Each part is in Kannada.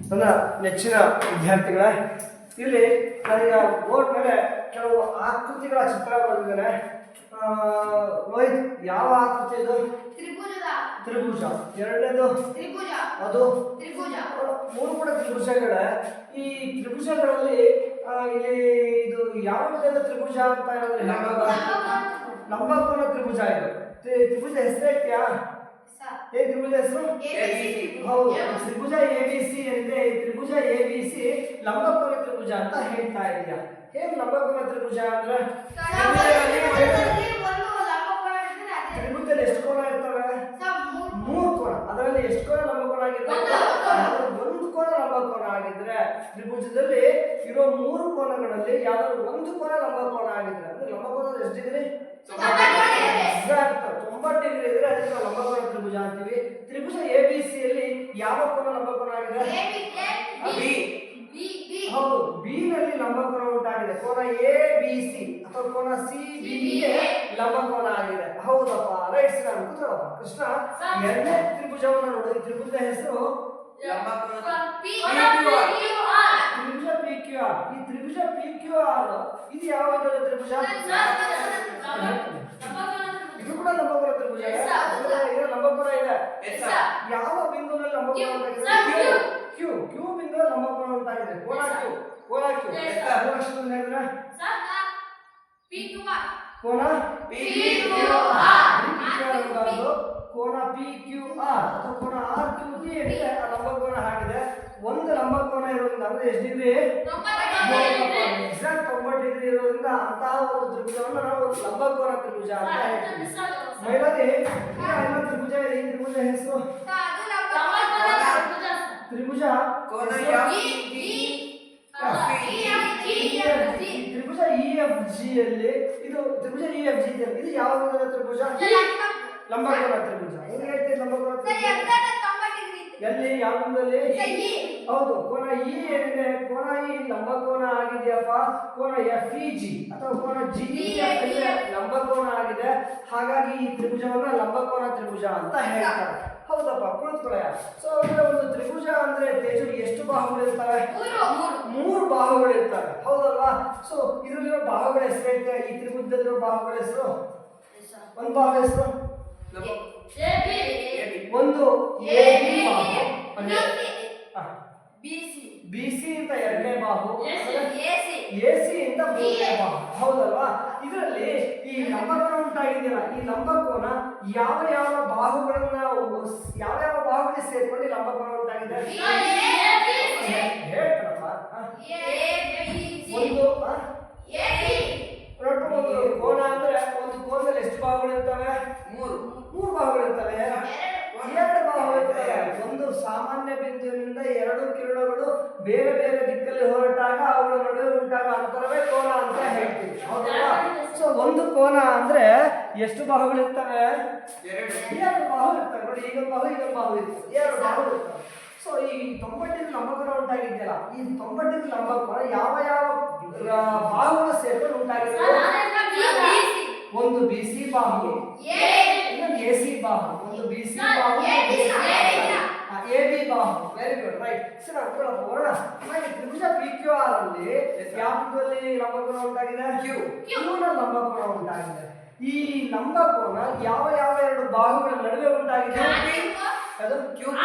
ನನ್ನ ನೆಚ್ಚಿನ ವಿದ್ಯಾರ್ಥಿಗಳೇ, ಇಲ್ಲಿ ನಾನೀಗ ಬೋರ್ಡ್ ಮೇಲೆ ಕೆಲವು ಆಕೃತಿಗಳ ಚಿತ್ರ ಬರೆದಿದ್ದೇನೆ. ರೋಹಿತ್, ಯಾವ ಆಕೃತಿ ಇದು? ತ್ರಿಭುಜ. ಎರಡನೇದು ಅದು ಮೂರು ಕೂಡ ತ್ರಿಭುಜಗಳೇ. ಈ ತ್ರಿಭುಜಗಳಲ್ಲಿ ಇಲ್ಲಿ ಇದು ಯಾವ ವಿಧದ ತ್ರಿಭುಜ ಅಂತ ಹೇಳಿದ್ರೆ ಲಂಬಕೋನ ತ್ರಿಭುಜ. ಇದು ತ್ರಿಭುಜ ಹೆಸರು ಐತ್ಯಾ? ತ್ರಿಭುಜ ಹೆಸರು ಹೌದು, ತ್ರಿಭುಜ ABC ಅಂದ್ರೆ ತ್ರಿಭುಜ ABC ಲಂಬಕೋನ ತ್ರಿಭುಜ ಅಂತ ಹೇಳ್ತಾ ಇದೆಯಾ? ಹೇಗೆ ಲಂಬಕೋನ ತ್ರಿಭುಜ ಅಂದ್ರೆ ತ್ರಿಭುಜದಲ್ಲಿ ಎಷ್ಟು ಕೋನ ಇರ್ತವೆ? 3 ಕೋನ. ಅದರಲ್ಲಿ ಎಷ್ಟು ಕೋನ ಲಂಬಕೋನ ಆಗಿರ್ತವೆ? 1 ಕೋನ ಲಂಬಕೋನ ಆಗಿದ್ರೆ ತ್ರಿಭುಜದಲ್ಲಿ ಇರೋ 3 ಕೋನಗಳಲ್ಲಿ ಯಾವ್ದಾದ್ರು 1 ಕೋನ ಲಂಬಕೋನ ಆಗಿದ್ರೆ ಅಂದ್ರೆ ಲಂಬಕೋನ ಎಷ್ಟು ಡಿಗ್ರಿ? 90 ಡಿಗ್ರಿ ಇದ್ರೆ ಅದಕ್ಕೆ ನಾವು ಲಂಬಕೋನ ತ್ರಿಭುಜ ಅಂತೀವಿ. ತ್ರಿಭುಜ ABC ಯಲ್ಲಿ ಯಾವ ಕೋನ ಲಂಬಕೋನ ಆಗಿದೆ? ಹೌದು, ಬಿ ನಲ್ಲಿ ಲಂಬಕೋನ ಉಂಟಾಗಿದೆ. ಕೋನ ABC ಅಥವಾ ಕೋನ CBಗೆ ಲಂಬಕೋನ ಆಗಿದೆ. ಹೌದಪ್ಪ, ರೈಟ್ ಸರ್. ಕೂತ್ಕೊಳ್ಳಪ್ಪ ಕೃಷ್ಣ. ಎರಡನೇ ತ್ರಿಭುಜವನ್ನು ನೋಡು. ಈ ತ್ರಿಭುಜ ಹೆಸರು ತ್ರಿಭುಜ PQR. ಈ ತ್ರಿಭುಜ PQR ಇದು ಯಾವ ವಿಧದ ತ್ರಿಭುಜ? ಇದು ಕೂಡ ಲಂಬಕೋನ ತ್ರಿಭುಜ. ಲಂಬಕೋನ ಇದೆ. ಯಾವ ಬಿಂದುವಿನಲ್ಲಿ ಲಂಬಕೋನ ಉಂಟಾಗಿದೆ? ಕ್ಯೂ ಬಿಂದು ಲಂಬಕೋನ ಉಂಟಾಗಿದೆ. ಕೋನ ಕ್ಯೂ. ಕೋನ ಕೋನ PQR ಅಥವಾ ಕೋನ RQT ಏನಿದೆ ಲಂಬಕೋನ ಆಗಿದೆ. ಒಂದು ಲಂಬಕೋನ ಇರೋದ್ರಿಂದ ಅಂದ್ರೆ ಎಷ್ಟು ಡಿಗ್ರಿ? ಎಕ್ಸಾಕ್ಟ್ 90 ಡಿಗ್ರಿ ಇರೋದ್ರಿಂದ ಅಂತಹ ಒಂದು ತ್ರಿಭುಜವನ್ನು ನಾವು ಲಂಬಕೋನ ತ್ರಿಭುಜ ಅಂತ ಹೇಳ್ತೀವಿ. ಮೈಲಾರಿ ಇನ್ನೊಂದು ತ್ರಿಭುಜ ಇದೆ. ಈ ತ್ರಿಭುಜ ಹೆಸರು ತ್ರಿಭುಜ ತ್ರಿಭುಜ EFG ಯಲ್ಲಿ ಇದು ತ್ರಿಭುಜ EFG ಇದು ಯಾವ ವಿಧದ ತ್ರಿಭುಜ? ಲಂಬಕೋನ ತ್ರಿಭುಜ. ಹೆಂಗೆ ಹೇಳ್ತೀವಿ ಲಂಬಕೋನ ತ್ರಿಭುಜ? ಎಲ್ಲಿ ಯಾವ ಬಿಂದುವಲ್ಲಿ? ಹೌದು, ಕೋನ E ಏನಿದೆ, ಕೋನ E ಲಂಬಕೋನ ಆಗಿದೆಯಪ್ಪ. ಕೋನ FEG ಅಥವಾ ಕೋನ GEF ಲಂಬಕೋನ ಆಗಿದೆ. ಹಾಗಾಗಿ ಈ ತ್ರಿಭುಜವನ್ನ ಲಂಬಕೋನ ತ್ರಿಭುಜ ಅಂತ ಹೇಳ್ತಾರೆ. ಹೌದಪ್ಪ, ಕುಳಿತುಕೊಳ್ಳ. ಸೊ ಒಂದು ತ್ರಿಭುಜ ಅಂದ್ರೆ ತೇಜು ಎಷ್ಟು ಬಾಹುಗಳಿರ್ತವೆ? 3 ಬಾಹುಗಳಿರ್ತವೆ. ಹೌದಲ್ವಾ? ಸೊ ಇದರಲ್ಲಿರೋ ಬಾಹುಗಳ ಹೆಸರು ಐತೆ. ಈ ತ್ರಿಭುಜದಲ್ಲಿರೋ ಬಾಹುಗಳ ಹೆಸರು ಒಂದು ಬಾಹು ಹೆಸರು ಒಂದು AB ಬಾಹು, BC ಅಂತ ಎರಡನೇ ಬಾಹು, AC ಅಂತ ಮೂರನೇ ಬಾಹು. ಹೌದಲ್ವಾ? ಇದರಲ್ಲಿ ಈ ಲಂಬಕೋನ ಉಂಟಾಗಿದೆಯಲ್ಲ, ಈ ಲಂಬಕೋನ ಯಾವ ಯಾವ ಬಾಹುಗಳನ್ನ ಯಾವ ಬಾಹುಗಳಿಗೆ ಸೇರ್ಕೊಂಡು ಲಂಬಕೋನ ಉಂಟಾಗಿದೆ? ಹೇಳ್ತಾರಪ್ಪ. ಒಂದು ಕೋನ ಅಂದ್ರೆ ಒಂದು ಕೋನದಲ್ಲಿ ಎಷ್ಟು ಬಾಹುಗಳಿರ್ತವೆ? 3 ಬಾಹುಗಳಿರ್ತವೆ. 2 ಬಾಹುಗಳಿರ್ತವೆ. ಒಂದು ಸಾಮಾನ್ಯ ಬಿಂದುವಿನಿಂದ 2 ಕಿರಣಗಳು ಬೇರೆ ಬೇರೆ ದಿಕ್ಕಲ್ಲಿ ಹೊರಟಾಗ ಅವುಗಳ ನಡುವೆ ಉಂಟಾಗ ಅಂತರವೇ ಕೋನ ಅಂತ ಹೇಳ್ತೀವಿ. ಹೌದಲ್ವಾ? ಸೊ ಒಂದು ಕೋನ ಅಂದ್ರೆ ಎಷ್ಟು ಬಾಹುಗಳಿರ್ತವೆ? 2 ಬಾಹು ಇರ್ತವೆ. ನೋಡಿ, ಈಗೊಂದು ಬಾಹು ಇರ್ತವೆ. 2 ಬಾಹು ಇರ್ತವೆ. ಸೊ ಈ 90 ಡಿಗ್ರಿ ಲಂಬಕೋನ ಉಂಟಾಗಿದೆಯಲ್ಲ, ಈ 90 ಡಿಗ್ರಿ ಲಂಬಕೋನ ಯಾವ ಬಾಹುಗಳು ಸೇರ್ಕೊಂಡು ಉಂಟಾಗಿದೆ? ಒಂದು BC ಬಾಹು, ಇನ್ನೊಂದು AC ಬಾಹು. ಒಂದು BC ಬಾಹು, AB ಬಾಹು. Very good, right. ಸರ್ ಹೊರಡ. ತ್ರಿಭುಜ PQR ಅಲ್ಲಿ ಯಾವ ಬಿಂದುವಲ್ಲಿ ಲಂಬಕೋನ ಉಂಟಾಗಿದೆ? Q ನ ಲಂಬಕೋನ ಉಂಟಾಗಿದೆ. ಈ ಲಂಬಕೋನ ಯಾವ 2 ಬಾಹುಗಳ ನಡುವೆ ಉಂಟಾಗಿದೆ? ಅದು QP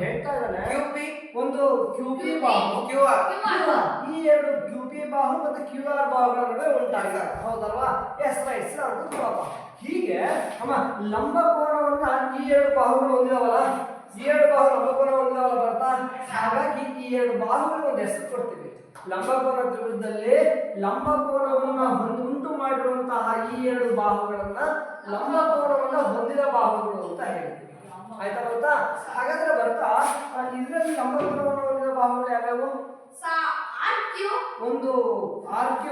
ಹೇಳ್ತಾ ಇದ್ದಾನೆ. ಒಂದು QP ಬಾಹು, ಈ 2 QP ಬಾಹು ಮತ್ತು QR ಬಾಹುಗಳ ನಡುವೆ ಉಂಟಾಗಿದೆ. ಹೌದಲ್ವಾ? Yes, right. ಹೀಗೆ ಅಮ್ಮ ಲಂಬಕೋನವನ್ನ ಈ 2 ಬಾಹುಗಳು ಹೊಂದಿದವಲ್ಲ, ಈ 2 ಬಾಹು ಲಂಬಕೋನ ಹೊಂದಿದವಲ್ಲ ಬರ್ತಾ. ಹಾಗಾಗಿ ಈ 2 ಬಾಹುಗಳಿಗೆ ಒಂದು ಹೆಸರು ಕೊಡ್ತೀವಿ. ಲಂಬಕೋನ ತ್ರಿಭುಜದಲ್ಲಿ ಲಂಬಕೋನವನ್ನ ಉಂಟು ಮಾಡಿರುವಂತಹ ಈ 2 ಬಾಹುಗಳನ್ನ ಲಂಬಕೋನವನ್ನ ಹೊಂದಿದ ಬಾಹುಗಳು ಅಂತ ಹೇಳ್ತೀವಿ. ಆಯ್ತಾ? ಗೊತ್ತಾ? ಹಾಗಾದ್ರೆ ಬರ್ತಾ ಇದರಲ್ಲಿ ಲಂಬಕೋನವನ್ನು ಹೊಂದಿದ ಬಾಹುಗಳು ಯಾವ್ಯಾವು? ಒಂದು RQ,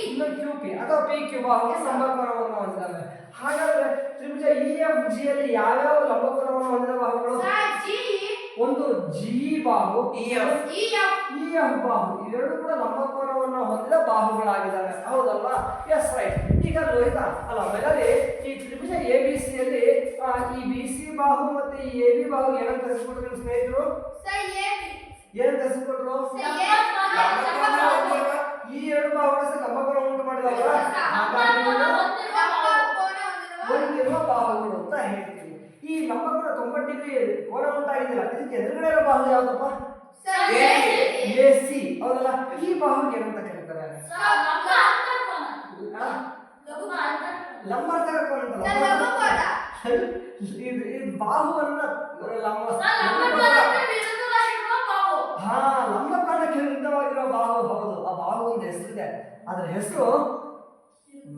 ಇನ್ನೊಂದು QP ಅಥವಾ PQ ಬಾಹು ಲಂಬಕೋನವನ್ನು ಹೊಂದಿದ್ದಾವೆ. ಹಾಗಾದ್ರೆ ತ್ರಿಭುಜ EFG ಯಲ್ಲಿ ಯಾವ್ಯಾವ ಲಂಬಕೋನವನ್ನು ಹೊಂದಿದ ಬಾಹುಗಳು? ಒಂದು GE ಬಾಹು, EF ಬಾಹು. ಇವೆರಡು ಕೂಡ ಲಂಬಕೋನವನ್ನು ಹೊಂದಿದ ಬಾಹುಗಳಾಗಿದ್ದಾವೆ. ಹೌದಲ್ವಾ? Yes, right. ಈಗ ರೋಹಿತ ಅಲ್ಲ, ಈ ತ್ರಿಭುಜ ABC ಯಲ್ಲಿ ಈ ಬಿ ಸಿ ಬಾಹು ಮತ್ತೆ ಈ ಎ ಬಿ ಬಾಹು ಏನಂತ ಹೆಸರು ನಿಮ್ಮ ಸ್ನೇಹಿತರು? ಏನಂತ ಹೆಸರು ಕೊಟ್ರು? ಈ ಎರಡು ಬಾಹುಗಳ ಲಂಬಕೋನ ಉಂಟು ಮಾಡಿದವರ ಹೊಂದಿರುವ ಬಾಹುಗಳು ಅಂತ ಹೇಳ್ತೀವಿ. ಈ ಲಂಬಕೋನ 90 ಡಿಗ್ರಿ ಕೋನ ಉಂಟಾಗಿದ್ದಿಲ್ಲ, ಇದಕ್ಕೆ ಎದುರುಗಡೆ ಇರೋ ಬಾಹು ಯಾವ್ದಪ್ಪ? A C. ಹೌದಲ್ಲ? ಈ ಬಾಹುಗೆ ಏನಂತ ಕರೀತಾರೆ? ಲಂಬಾರ್ಧಕ ಕೋನ ಅಂತ. ಇದು ಬಾಹುವನ್ನ ಲಂಬಕೋನಕ್ಕೆ ವಿರುದ್ಧವಾಗಿರೋ ಬಾಹು. ಹೌದು, ಆ ಬಾಹು ಒಂದು ಹೆಸರಿದೆ, ಅದರ ಹೆಸರು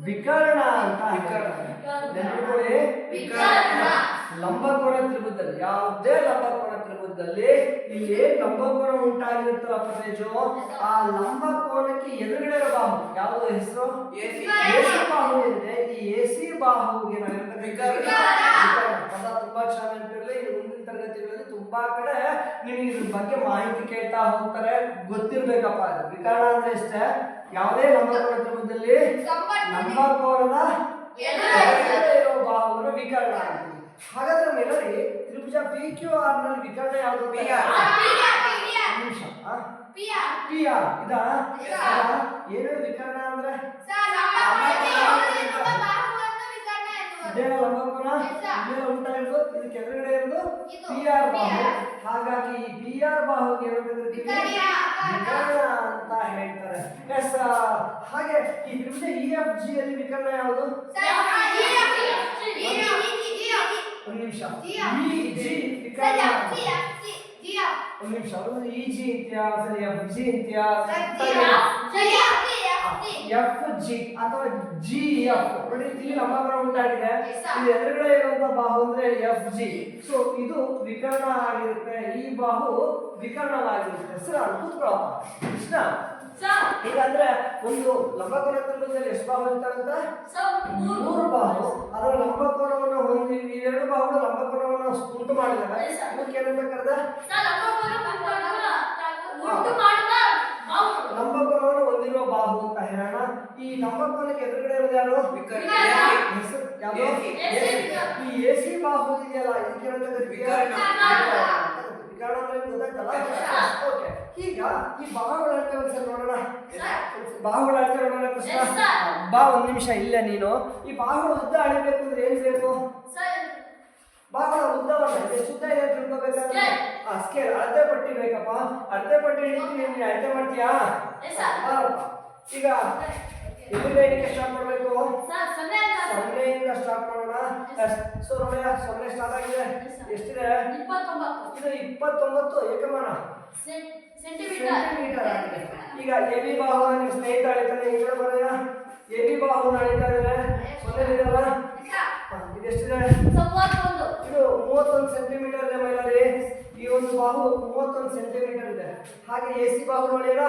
ವಿಕರ್ಣ ಅಂತ. ನೆನಪಿಟ್ಕೊಳ್ಳಿ, ಲಂಬಕೋನ ತ್ರಿಭುಜದಲ್ಲಿ, ಯಾವುದೇ ಲಂಬಕೋನ ತ್ರಿಭುಜದಲ್ಲಿ ಇಲ್ಲಿ ಲಂಬಕೋನ ಉಂಟಾಗಿರುತ್ತಲ್ಲ ಪ್ರದೇಶ, ಆ ಲಂಬಕೋನಕ್ಕೆ ಎದುರುಗಡೆ ಇರೋ ಬಾಹು ಯಾವುದು ಹೆಸರು? ಎಸಿ ಬಾಹು ಇದೆ. ಈ ಎಸಿ ಬಾಹುಗೆ ಪದ ತುಂಬಾ ಚೆನ್ನಾಗಿರಲಿ. ಮುಂದಿನ ತರಗತಿಗಳಲ್ಲಿ ತುಂಬಾ ಕಡೆ ನಿಮಗೆ ಇದ್ರ ಬಗ್ಗೆ ಮಾಹಿತಿ ಕೇಳ್ತಾ ಹೋಗ್ತಾರೆ, ಗೊತ್ತಿರ್ಬೇಕಪ್ಪ. ವಿಕರ್ಣ ಅಂದ್ರೆ ಇಷ್ಟೇ, ಯಾವುದೇ ಲಂಬಕೋನ ತ್ರಿಭುಜದಲ್ಲಿ ಲಂಬಕೋನದ ಇರೋ ಬಾಹುವನ್ನು ವಿಕರ್ಣ ಅಂತೀವಿ. ಹಾಗಾದ್ರೆ ಮೇಲರಿ ತ್ರಿಭುಜ ಪಿ ಕ್ಯೂ ಆರ್ ನಲ್ಲಿ ವಿಕರ್ಣ ಯಾವುದು? P R. ಇದಾ ಏನು ವಿಕರ್ಣ ಅಂದ್ರೆ? ಲಂಬಕೋನ ಉಂಟಾಗಿರೋದು, ಇದಕ್ಕೆ ಎದುರುಗಡೆ ಇರೋದು ಪಿ ಆರ್ ಬಾಹು. ಹಾಗಾಗಿ ಈ ಪಿ ಆರ್ ಬಾಹುಗೆ ವಿಕರ್ಣ ಅಂತ ಹೇಳ್ತಾರೆ. ಎಸ್. ಹಾಗೆ ಈ ತ್ರಿಭುಜ ಇ ಎಫ್ ಜಿ ಅಲ್ಲಿ ವಿಕರ್ಣ ಯಾವುದು? ಒಂದು ನಿಮಿಷ. ಇ ಜಿ ವಿಕರ್ಣ. ಒಂದು ನಿಮಿಷ. ಇ ಜಿ ಇತಿಹಾಸ, ಎಫ್ ಜಿ ಇತಿಹಾಸ, ಎಫ್ ಜಿ ಅಥವಾ ಜಿ ಎಫ್. ನೋಡಿ, ಇಲ್ಲಿ ಲಂಬಕೋನ ಉಂಟಾಗಿದೆ, ಇದು ಎದುರುಗಡೆ ಇರುವಂತ ಬಾಹು ಅಂದ್ರೆ ಎಫ್ ಜಿ. ಸೊ ಇದು ವಿಕರ್ಣ ಆಗಿರುತ್ತೆ, ಈ ಬಾಹು ವಿಕರ್ಣವಾಗಿರುತ್ತೆ. ಸರ್ ಕೂತ್ಕೊಳ್ಳಪ್ಪ ಕೃಷ್ಣ. ಈಗ ಅಂದ್ರೆ ಒಂದು ಲಂಬಕೋನ ತ್ರಿಭುಜದಲ್ಲಿ ಎಷ್ಟು ಬಾಹು ಇರ್ತಾವಂತ? 3 ಬಾಹು. ಅದರ ಲಂಬಕೋನವನ್ನು ಹೊಂದಿ ಈ 2 ಬಾಹುಗಳು ಲಂಬಕೋನವನ್ನು ಉಂಟು ಮಾಡಿದಾಗ ಇದಕ್ಕೆ ಏನಂತ ಕರೆದ? ಲಂಬಕೋನವನ್ನು ಹೊಂದಿರುವ ಬಾಹು ಅಂತ ಹೇಳೋಣ. ಈ ಲಂಬಕೋನಕ್ಕೆ ಎದುರುಗಡೆ ಇರೋದು ಯಾರು? ಈ ಎ ಸಿ ಬಾಹು ಇದೆಯಲ್ಲ, ಇದಕ್ಕೆ ಏನಂತ ಕರೀತೀವಿ? ವಿಕರ್ಣ ಅಂದ್ರೆ ಗೊತ್ತಾಯ್ತಲ್ಲ? ಓಕೆ. ಈಗ ಈ ಬಾಹುಗಳ ಅಳತೆ ಒಂದ್ಸಲ ನೋಡೋಣ. ಬಾಹುಗಳ ಅಳತೆ ನೋಡೋಣ ಕೃಷ್ಣ. ಬಾ, ಒಂದ್ ನಿಮಿಷ ಇಲ್ಲ. ನೀನು ಈ ಬಾಹುಗಳ ಉದ್ದ ಅಳಿಬೇಕು ಅಂದ್ರೆ ಏನ್ ಬೇಕು? ಬಾಹುಗಳ ಉದ್ದವನ್ನ ಎಷ್ಟು ಉದ್ದ ಇದೆ ತಿಳ್ಕೊಬೇಕಾದ್ರೆ ಸ್ಕೇಲ್ ಅಳತೆ ಪಟ್ಟಿ ಬೇಕಪ್ಪ. ಅಳತೆ ಪಟ್ಟಿ ಹಿಡಿದು ನೀನು ಅಳತೆ ಮಾಡ್ತೀಯಾ? ಈಗ ಎಲ್ಲಿಂದ ಏನಕ್ಕೆ ಸ್ಟಾರ್ಟ್ ಮಾಡಬೇಕು? 0ಇಂದ ಸ್ಟಾರ್ಟ್ ಮಾಡೋಣ. ಸೊ ನೋಡಿ, 0 ಸ್ಟಾರ್ಟ್ ಆಗಿದೆ. ಎಷ್ಟಿದೆ? 29. ಇದು 29 ಏಕಮಾನ ಸೆಂಟಿಮೀಟರ್ ಆಗಿದೆ. ಈಗ ಎ ಬಿ ಬಾಹು ನಿಮ್ಮ ಸ್ನೇಹಿತ ಅಳಿತಾನೆ, ಈ ಕಡೆ ಬರೋಣ. ಎ ಬಿ ಬಾಹು ಅಳಿತಾ ಇದ್ದಾರೆ, 0 ಇದೆಯಲ್ಲ, ಇದು ಎಷ್ಟಿದೆ? ಇದು 31 ಸೆಂಟಿಮೀಟರ್ ಇದೆ ಮೈಲಾರಿ. ಈ ಒಂದು ಬಾಹು 31 ಸೆಂಟಿಮೀಟರ್ ಇದೆ. ಹಾಗೆ ಎ ಸಿ ಬಾಹು ನೋಡಿಲ್ಲ,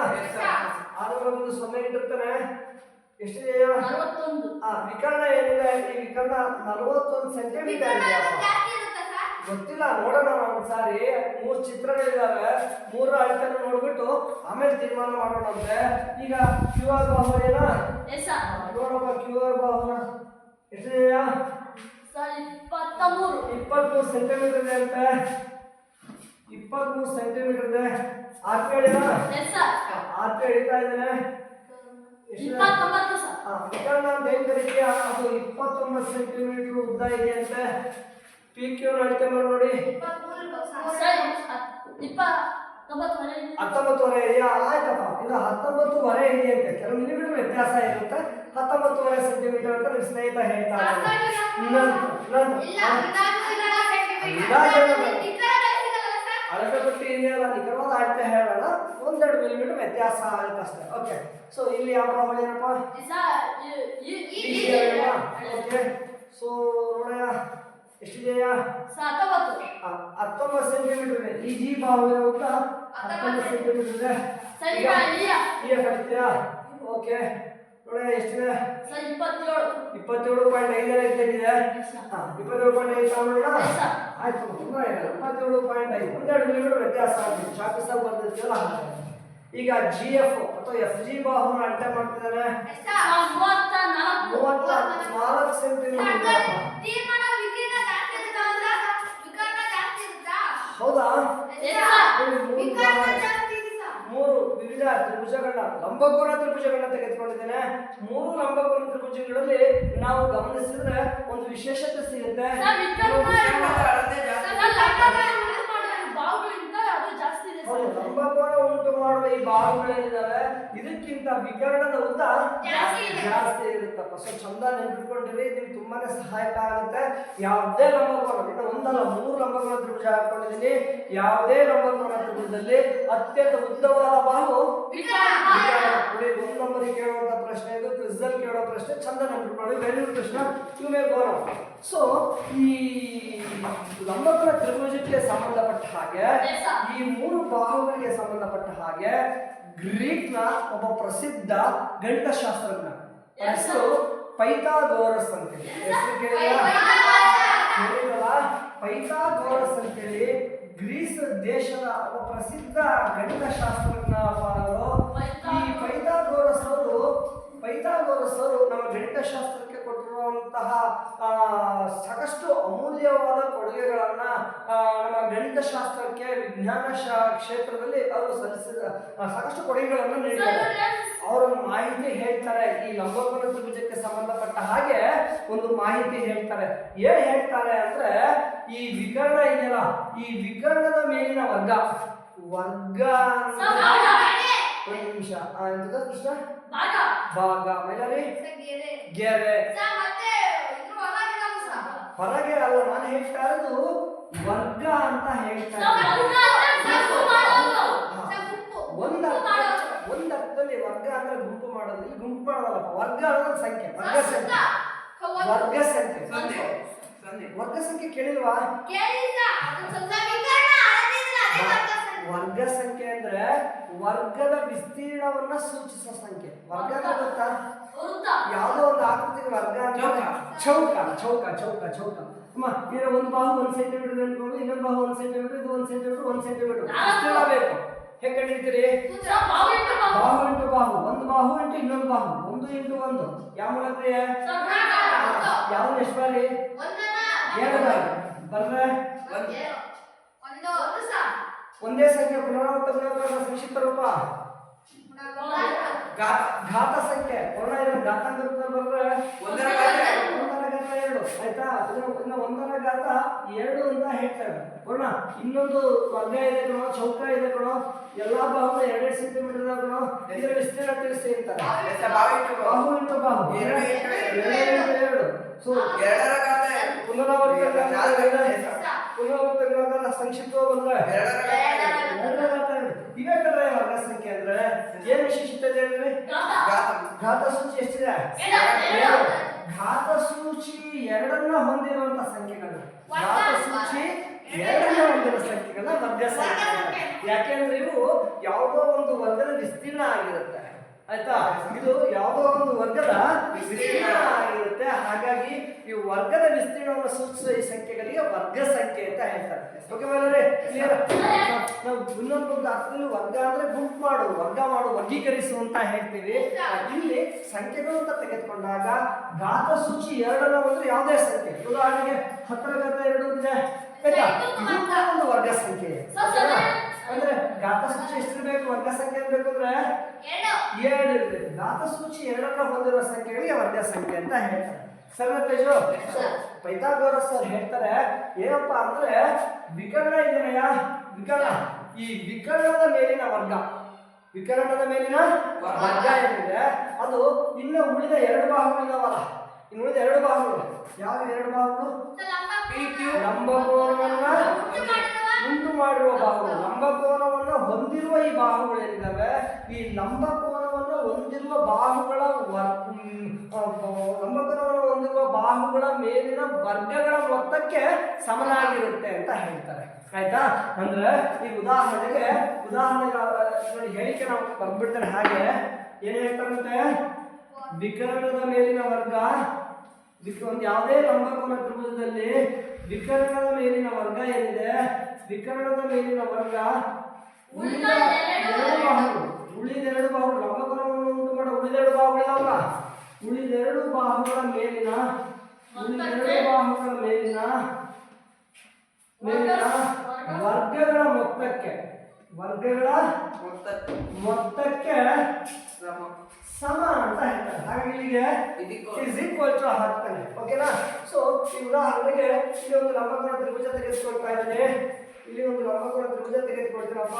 ಆದ್ರೆ ಒಂದು 0 ಇಟ್ಟಿರ್ತಾನೆ. ಎಷ್ಟಿದೆ? 41. ವಿಕರ್ಣ ಏನಿದೆ? ಈ ವಿಕರ್ಣ 41 ಸೆಂಟಿಮೀಟರ್ ಇದೆ. ಗೊತ್ತಿಲ್ಲ, ನೋಡೋಣ ಒಂದ್ಸಾರಿ. 3 ಚಿತ್ರಗಳಿದಾವೆ, 3 ಅಳತೆಯನ್ನು ನೋಡ್ಬಿಟ್ಟು ಆಮೇಲೆ ತೀರ್ಮಾನ ಮಾಡೋಣ ಅಂದ್ರೆ. ಈಗ ಕ್ಯೂ ಆರ್ ಬಾಹು ಏನಾ ನೋಡಪ್ಪ. ಕ್ಯೂ ಆರ್ ಬಾಹುನ ಎಷ್ಟಿದೆಯಾ? 23 ಸೆಂಟಿಮೀಟರ್ ಇದೆ ಅಂತೆ. 23 ಸೆಂಟಿಮೀಟರ್ ಇದೆ. ಆರ್ ಪಿ ಹೇಳಿದ ಆರ್ ಪಿ ಹಿಡಿತಾ ಇದ್ದಾನೆ. ವಿಕರ್ಣ ಅಂತ ಏನ್ ಕರೀತೀಯ? ಅದು 29 ಸೆಂಟಿಮೀಟರ್ ಉದ್ದ ಇದೆ ಅಂತೆ. ಪಿ ಕ್ಯೂ ಅಳತೆ ಮಾಡಿ ನೋಡಿ. 19.5 ಇದೆಯಾ? ಆಯ್ತಪ್ಪ, ಇದು 19.5 ಇದೆಯಂತೆ. ಕೆಲವು ಮಿಲಿಮೀಟರ್ ವ್ಯತ್ಯಾಸ ಇರುತ್ತೆ. 19.5 ಸೆಂಟಿಮೀಟರ್ ಅಂತ ನಿಮ್ಮ ಸ್ನೇಹಿತ ಹೇಳ್ತಾರೆ. ಅಳತೆ ಪಟ್ಟಿ ಇದೆಯಲ್ಲ, ನಿಖರವಾದ ಅಳತೆ ಹೇಳೋಣ, 1-2 ಮಿಲಿಮೀಟರ್ ವ್ಯತ್ಯಾಸ ಆಗುತ್ತೆ ಅಷ್ಟೇ. ಓಕೆ. ಸೊ ಇಲ್ಲಿ ಯಾವ ಬಾಹು ಏನಪ್ಪ? ಓಕೆ. ಸೊ ನೋಡೋಣ ಎಷ್ಟಿದೆಯಾ? 19 ಸೆಂಟಿಮೀಟರ್ ಇದೆ. ಈ ಜಿ ಬಾಹು ಉದ್ದ 19 ಸೆಂಟಿಮೀಟರ್ ಇದೆ. ಓಕೆ. ನೋಡೋಣ ಎಷ್ಟಿದೆ? 27.5 ಇದೆ. 27.5 ತಗೊಂಡೋಣ. ಆಯ್ತು, 27.5 1-2 ಮಿಲಿಮೀಟರ್ ವ್ಯತ್ಯಾಸ ಆಗಿದೆ. ಚಾಪಿಸ ಬರ್ತಿದ್ದಲ್ಲ. ಈಗ ಜಿ ಎಫ್ ಅಥವಾ ಎಫ್ ಜಿ ಬಾಹುನ ಅಳತೆ ಮಾಡ್ತಿದ್ದಾರೆ. 34 ಸೆಂಟಿಮೀಟರ್. ಹೌದಾ? ಮೂರು ವಿವಿಧ ತ್ರಿಭುಜಗಳನ್ನ ಲಂಬಕೋನ ತ್ರಿಭುಜಗಳನ್ನ ತೆಗೆದುಕೊಂಡಿದ್ದೇನೆ. ಮೂರು ಲಂಬಕೋನ ತ್ರಿಭುಜಗಳಲ್ಲಿ ನಾವು ಗಮನಿಸಿದ್ರೆ ಒಂದು ವಿಶೇಷತೆ ಸಿಗುತ್ತೆ. ಲಂಬಕೋನ ಉಂಟು ಮಾಡುವ ಈ ಬಾಹುಗಳೇನಿದಾವೆ ಇದಕ್ಕಿಂತ ವಿಕರ್ಣದ ಉದ್ದ ಜಾಸ್ತಿ ಇರುತ್ತಪ್ಪ. ಸೊ ಚಂದ ನೆನ್ಪಿಟ್ಕೊಂಡಿರಿ, ನಿಮ್ಗೆ ತುಂಬಾನೇ ಸಹಾಯಕ ಆಗುತ್ತೆ. ಯಾವುದೇ ಲಂಬಕೋನ ಇನ್ನು ಒಂದಲ್ಲ ಮೂರು ಲಂಬಕೋನ ತ್ರಿಭುಜ ಹಾಕೊಂಡಿದ್ದೀನಿ. ಯಾವುದೇ ಲಂಬಕೋನ ತ್ರಿಭುಜದಲ್ಲಿ ಅತ್ಯಂತ ಉದ್ದವಾದ ಬಾಹು ನೋಡಿ. ಒಂದು ನಂಬರಿಗೆ ಕೇಳುವಂತ ಪ್ರಶ್ನೆ ಇದು, ಕ್ವಿಝಲ್ಲಿ ಕೇಳೋ ಪ್ರಶ್ನೆ. ಚಂದ ನೆನ್ಪಿಟ್ಕೊಳ್ಳಿ, ವೆರಿ ಪ್ರಶ್ನೆ you may go now. So ಈ ಲಂಬಕೋನ ತ್ರಿಭುಜಕ್ಕೆ ಸಂಬಂಧಪಟ್ಟ ಹಾಗೆ ಈ ಮೂರು ಬಾಹುಗಳಿಗೆ ಸಂಬಂಧಪಟ್ಟ ಹಾಗೆ ಗ್ರೀಕ್ನ ಒಬ್ಬ ಪ್ರಸಿದ್ಧ ಗಣಿತಶಾಸ್ತ್ರಜ್ಞ ಹೆಸರು ಪೈಥಾಗೋರಸ್ ಅಂತೇಳಿ. ಹೆಸರು ಕೇಳಿರಲ್ಲ, ಪೈಥಾಗೋರಸ್ ಅಂತೇಳಿ ಗ್ರೀಸ್ ದೇಶದ ಒಬ್ಬ ಪ್ರಸಿದ್ಧ ಗಣಿತಶಾಸ್ತ್ರಜ್ಞ. ಈ ಪೈಥಾಗೋರಸ್ ಅವರು ನಮ್ಮ ಗಣಿತಶಾಸ್ತ್ರಕ್ಕೆ ಕೊಟ್ಟಿರುವಂತಹ ಸಾಕಷ್ಟು ಅಮೂಲ್ಯವಾದ ಕೊಡುಗೆಗಳನ್ನ ನಮ್ಮ ಗಣಿತಶಾಸ್ತ್ರಕ್ಕೆ ವಿಜ್ಞಾನ ಕ್ಷೇತ್ರದಲ್ಲಿ ಅವರು ಸಲ್ಲಿಸಿದ ಸಾಕಷ್ಟು ಕೊಡುಗೆಗಳನ್ನು ನೀಡಿದ್ದಾರೆ. ಅವರೊಂದು ಮಾಹಿತಿ ಹೇಳ್ತಾರೆ, ಈ ಲಂಬಕೋನ ತ್ರಿಭುಜಕ್ಕೆ ಸಂಬಂಧಪಟ್ಟ ಹಾಗೆ ಒಂದು ಮಾಹಿತಿ ಹೇಳ್ತಾರೆ. ಏನ್ ಹೇಳ್ತಾರೆ ಅಂದ್ರೆ, ಈ ವಿಕರ್ಣ ಇದೆಯಲ್ಲ, ಈ ವಿಕರ್ಣದ ಮೇಲಿನ ವರ್ಗ ಒಂದು ನಿಮಿಷ ಕೃಷ್ಣ ಭಾಗ ಮೇಲೆ ಗೆರೆ ಹೊರಗೆ ಅಲ್ಲ, ನಾನು ಹೇಳ್ತಾ ಇರೋದು ವರ್ಗ ಅಂತ ಹೇಳ್ತಾ ಒಂದರ್ಥದಲ್ಲಿ ವರ್ಗ ಅಂದ್ರೆ ಗುಂಪು ಮಾಡೋದು. ಇಲ್ಲಿ ಗುಂಪು ಮಾಡೋದಲ್ಲ, ವರ್ಗ ಅನ್ನೋದು ಸಂಖ್ಯೆ. ವರ್ಗ ಸಂಖ್ಯೆ ಕೇಳಿಲ್ವಾ? ವರ್ಗ ಸಂಖ್ಯೆ ಅಂದ್ರೆ ವರ್ಗದ ವಿಸ್ತೀರ್ಣವನ್ನ ಸೂಚಿಸುವ ಸಂಖ್ಯೆ. ವರ್ಗ ಅಂದ್ರೆ ಗೊತ್ತಾ? ಯಾವುದೋ ಒಂದು ಆಕೃತಿಗೆ ವರ್ಗ ಅಂದ್ರೆ ಚೌಕ. ಈಗ ಒಂದು ಬಾಹು 1 ಸೆಂಟಿಮೀಟರ್ ಅನ್ಕೊಂಡು, ಇನ್ನೊಂದು ಬಾಹು 1 ಸೆಂಟಿಮೀಟರ್, ಇದು 1 ಸೆಂಟಿಮೀಟರ್, 1 ಸೆಂಟಿಮೀಟರ್ ವಿಸ್ತೀರ್ಣ ಬೇಕು. ಹೇಗೆ ಕಂಡಿರ್ತೀರಿ? ಬಾಹು ಇಂಟು ಬಾಹು, ಒಂದು ಬಾಹು ಇಂಟು ಇನ್ನೊಂದು ಬಾಹು, 1 ಇಂಟು 1 ಯಾವ ಮೂಲಕ ಯಾವ್ದು ಎಷ್ಟು ಬಾರಿ? 2 ಬಾರಿ ಬರ್ರೆ. ಒಂದೇ ಸಂಖ್ಯೆ ಪುನರಾವರ್ತ ಸಂಕ್ಷಿಪ್ತ ರೂಪ ಘಾತ ಸಂಖ್ಯೆ. ಪೂರ್ಣ ಘಾತಾಂಕ ರೂಪದಲ್ಲಿ ಬರ್ರೆ 1 ರ ಘಾತ 2 ಆಯ್ತಾ? ಇನ್ನು 1 ರ ಘಾತ 2 ಅಂತ ಹೇಳ್ತಾರೆ ಪೂರ್ಣ. ಇನ್ನೊಂದು ವರ್ಗ ಇದೆ ಕಣೋ, ಚೌಕ ಇದೆ ಕಣೋ, ಎಲ್ಲಾ ಬಾಹು 2 ಸೆಂಟಿಮೀಟರ್ ಕಣೋ. ಇದರ ವಿಸ್ತೀರ್ಣ ತಿಳಿಸಿ ಅಂತಾರೆ. ಬಾಹು ಇಂಟು ಬಾಹು 2. ಸೊ 2 ರ ಘಾತ ಪುನರಾವರ್ತ ಸಂಕ್ಷಿಪ್ತ ಬಂದ್ರೆ 2 ರ ಘಾತ 2. ಇವೇ ಕಡ್ರೆ ವರ್ಗ ಸಂಖ್ಯೆ ಅಂದ್ರೆ ಏನ್ ವಿಶೇಷತೆ ಇದೆ? ಘಾತ ಸೂಚಿ ಎಷ್ಟಿದೆ? ಘಾತ ಸೂಚಿ 2 ಹೊಂದಿರುವಂತ ಸಂಖ್ಯೆಗಳು. ಘಾತ ಸೂಚಿ 2 ಹೊಂದಿರುವ ಸಂಖ್ಯೆಗಳನ್ನ ವರ್ಗ ಸಂಖ್ಯೆ. ಯಾಕೆಂದ್ರೆ ಇವು ಯಾವುದೋ ಒಂದು ವರ್ಗದ ವಿಸ್ತೀರ್ಣ ಆಗಿರುತ್ತೆ. ಆಯ್ತಾ? ಇದು ಯಾವುದೋ ಒಂದು ವರ್ಗದ ವಿಸ್ತೀರ್ಣ ಆಗಿರುತ್ತೆ. ಹಾಗಾಗಿ ಈ ವರ್ಗದ ವಿಸ್ತೀರ್ಣವನ್ನು ಸೂಚಿಸುವ ಈ ಸಂಖ್ಯೆಗಳಿಗೆ ವರ್ಗ ಸಂಖ್ಯೆ ಅಂತ ಹೇಳ್ತಾರೆ. ಓಕೆ ಮೇಲೆ ಕ್ಲಿಯರ್? ನಾವು ಇನ್ನೊಂದು ಅರ್ಥದಲ್ಲಿ ವರ್ಗ ಅಂದ್ರೆ ಗುಂಪು ಮಾಡೋದು, ವರ್ಗ ಮಾಡೋದು, ವರ್ಗೀಕರಿಸು ಅಂತ ಹೇಳ್ತೀವಿ. ಇಲ್ಲಿ ಸಂಖ್ಯೆಗಳು ಅಂತ ತೆಗೆದುಕೊಂಡಾಗ ಘಾತ ಸೂಚಿ 2 ಅಂದ್ರೆ ಯಾವುದೇ ಸಂಖ್ಯೆ. ಉದಾಹರಣೆಗೆ 10 ರ ಘಾತ 2 ಇದೆ ಆಯ್ತಾ? ಇದು ಕೂಡ ಒಂದು ವರ್ಗ ಸಂಖ್ಯೆ. ಅಂದ್ರೆ ಘಾತ ಸೂಚಿ ಎಷ್ಟಿರ್ಬೇಕು? ವರ್ಗ ಸಂಖ್ಯೆ ಇರ್ಬೇಕು ಅಂದ್ರೆ 2 ಇರ್ಬೇಕು. ಘಾತ ಸೂಚಿ 2 ಹೊಂದಿರುವ ಸಂಖ್ಯೆಗಳಿಗೆ ವರ್ಗ ಸಂಖ್ಯೆ ಅಂತ ಹೇಳ್ತಾರೆ. ಸರಿ ತೇಜು? ಪೈಥಾಗೋರಸ್ ಅವ್ರು ಹೇಳ್ತಾರೆ ಏನಪ್ಪಾ ಅಂದ್ರೆ, ವಿಕರ್ಣ ಇದೆಯಾ, ವಿಕರ್ಣ, ಈ ವಿಕರ್ಣದ ಮೇಲಿನ ವರ್ಗ ಏನಿದೆ ಅದು ಇನ್ನು ಉಳಿದ 2 ಬಾಹುಗಳಿದಾವಲ್ಲ, ಇನ್ನು ಉಳಿದ 2 ಬಾಹುಗಳು ಯಾವ 2 ಬಾಹುಗಳು? ಲಂಬಕೋನವನ್ನ ಉಂಟು ಮಾಡಿರುವ ಬಾಹುಗಳು, ಲಂಬಕೋನವನ್ನು ಹೊಂದಿರುವ ಈ ಬಾಹುಗಳೇನಿದ್ದಾವೆ, ಈ ಲಂಬಕೋನವನ್ನು ಹೊಂದಿರುವ ಬಾಹುಗಳ ಮೇಲಿನ ವರ್ಗಗಳ ಮೊತ್ತಕ್ಕೆ ಸಮನಾಗಿರುತ್ತೆ ಅಂತ ಹೇಳ್ತಾರೆ. ಆಯ್ತಾ? ಅಂದ್ರೆ ಈ ಉದಾಹರಣೆಗೆ ನೋಡಿ ಹೇಳಿಕೆ ನಾವು ಬರ್ಬಿಡ್ತಾರೆ. ಹಾಗೆ ಏನ್ ಹೇಳ್ತಾರಂತೆ, ವಿಕರ್ಣದ ಮೇಲಿನ ವರ್ಗ, ಒಂದು ಯಾವುದೇ ಲಂಬಕೋನ ತ್ರಿಭುಜದಲ್ಲಿ ವಿಕರ್ಣದ ಮೇಲಿನ ವರ್ಗ ಏನಿದೆ, ವಿಕರ್ಣದ ಮೇಲಿನ ವರ್ಗ ಉಳಿದ 2 ಬಾಹುಗಳು ಲಂಬಕೋನವನ್ನು ಉಂಟು ಮಾಡೋ ಉಳಿದ 2 ಬಾಹುಗಳಿದಾವಲ್ಲ, ಉಳಿದ 2 ಬಾಹುಗಳ ಮೇಲಿನ ವರ್ಗಗಳ ಮೊತ್ತಕ್ಕೆ ಮೊತ್ತಕ್ಕೆ ಸಮ ಅಂತ ಹೇಳ್ತಾರೆ. ಹಾಗಾಗಿ ಇಲ್ಲಿಗೆ ಇಸ್ ಈಕ್ವಲ್ ಟು ಹಾಕ್ತಾನೆ. ಓಕೆನಾ? ಸೊ ಈ ಉದಾಹರಣೆಗೆ ಇಲ್ಲಿ ಒಂದು ಲಂಬಕೋನ ತ್ರಿಭುಜ ತೆಗೆದುಕೊಳ್ತಾ ಇದ್ದೇನೆ. ಇಲ್ಲಿ ಒಂದು ಲಂಬಕೋನ ತ್ರಿಭುಜ ತೆಗೆದುಕೊಳ್ತೀನಪ್ಪ.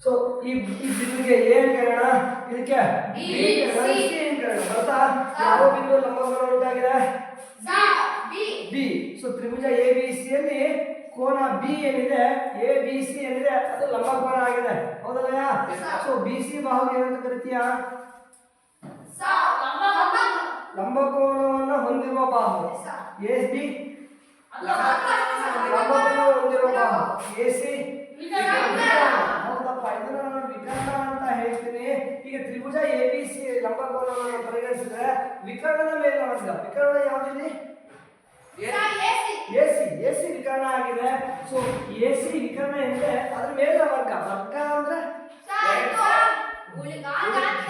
ಸೊ ಈ ಬಿಂದುವಿಗೆ ಏನ್ ಕರೋಣ, ಇದಕ್ಕೆ ಬರ್ತಾ ಯಾವ ಬಿಂದು ಲಂಬಕೋನ ಉಂಟಾಗಿದೆ? B. So Tribhuja A B C ಯಲ್ಲಿ ಕೋನ ಬಿ ಏನಿದೆ, ಎ ಬಿ ಸಿ ಏನಿದೆ ಅದು ಲಂಬಕೋನ ಆಗಿದೆ. ಹೌದಲ್ಲ? ಸೊ ಬಿ ಸಿ ಬಾಹು ಏನಂತ ಕರಿತೀಯ? ಲಂಬಕೋನವನ್ನು ಹೊಂದಿರುವ ಬಾಹು. ಎ ಬಿ ಲಂಬಕೋನ ಹೊಂದಿರುವ ಬಾಹು. ಎ ಸಿ ಹೌದಪ್ಪ, ಇದನ್ನ ನಾನು ವಿಕರ್ಣ ಅಂತ ಹೇಳ್ತೀನಿ. ಈಗ ತ್ರಿಭುಜ ಎ ಬಿ ಸಿ ಲಂಬಕೋನವನ್ನು ಪರಿಗಣಿಸಿದ್ರೆ ವಿಕರ್ಣದ ಮೇಲೆ ವರ್ಗ. ವಿಕರ್ಣ ಯಾವುದಿದೆ? ಎಸಿ ವಿಕರ್ಣ ಆಗಿದೆ. ಸೊ ಎಸಿ ವಿಕರ್ಣ ಎಂದ್ರೆ ಅದ್ರ ಮೇಲೆ ವರ್ಗ. ವರ್ಗ ಅಂದ್ರೆ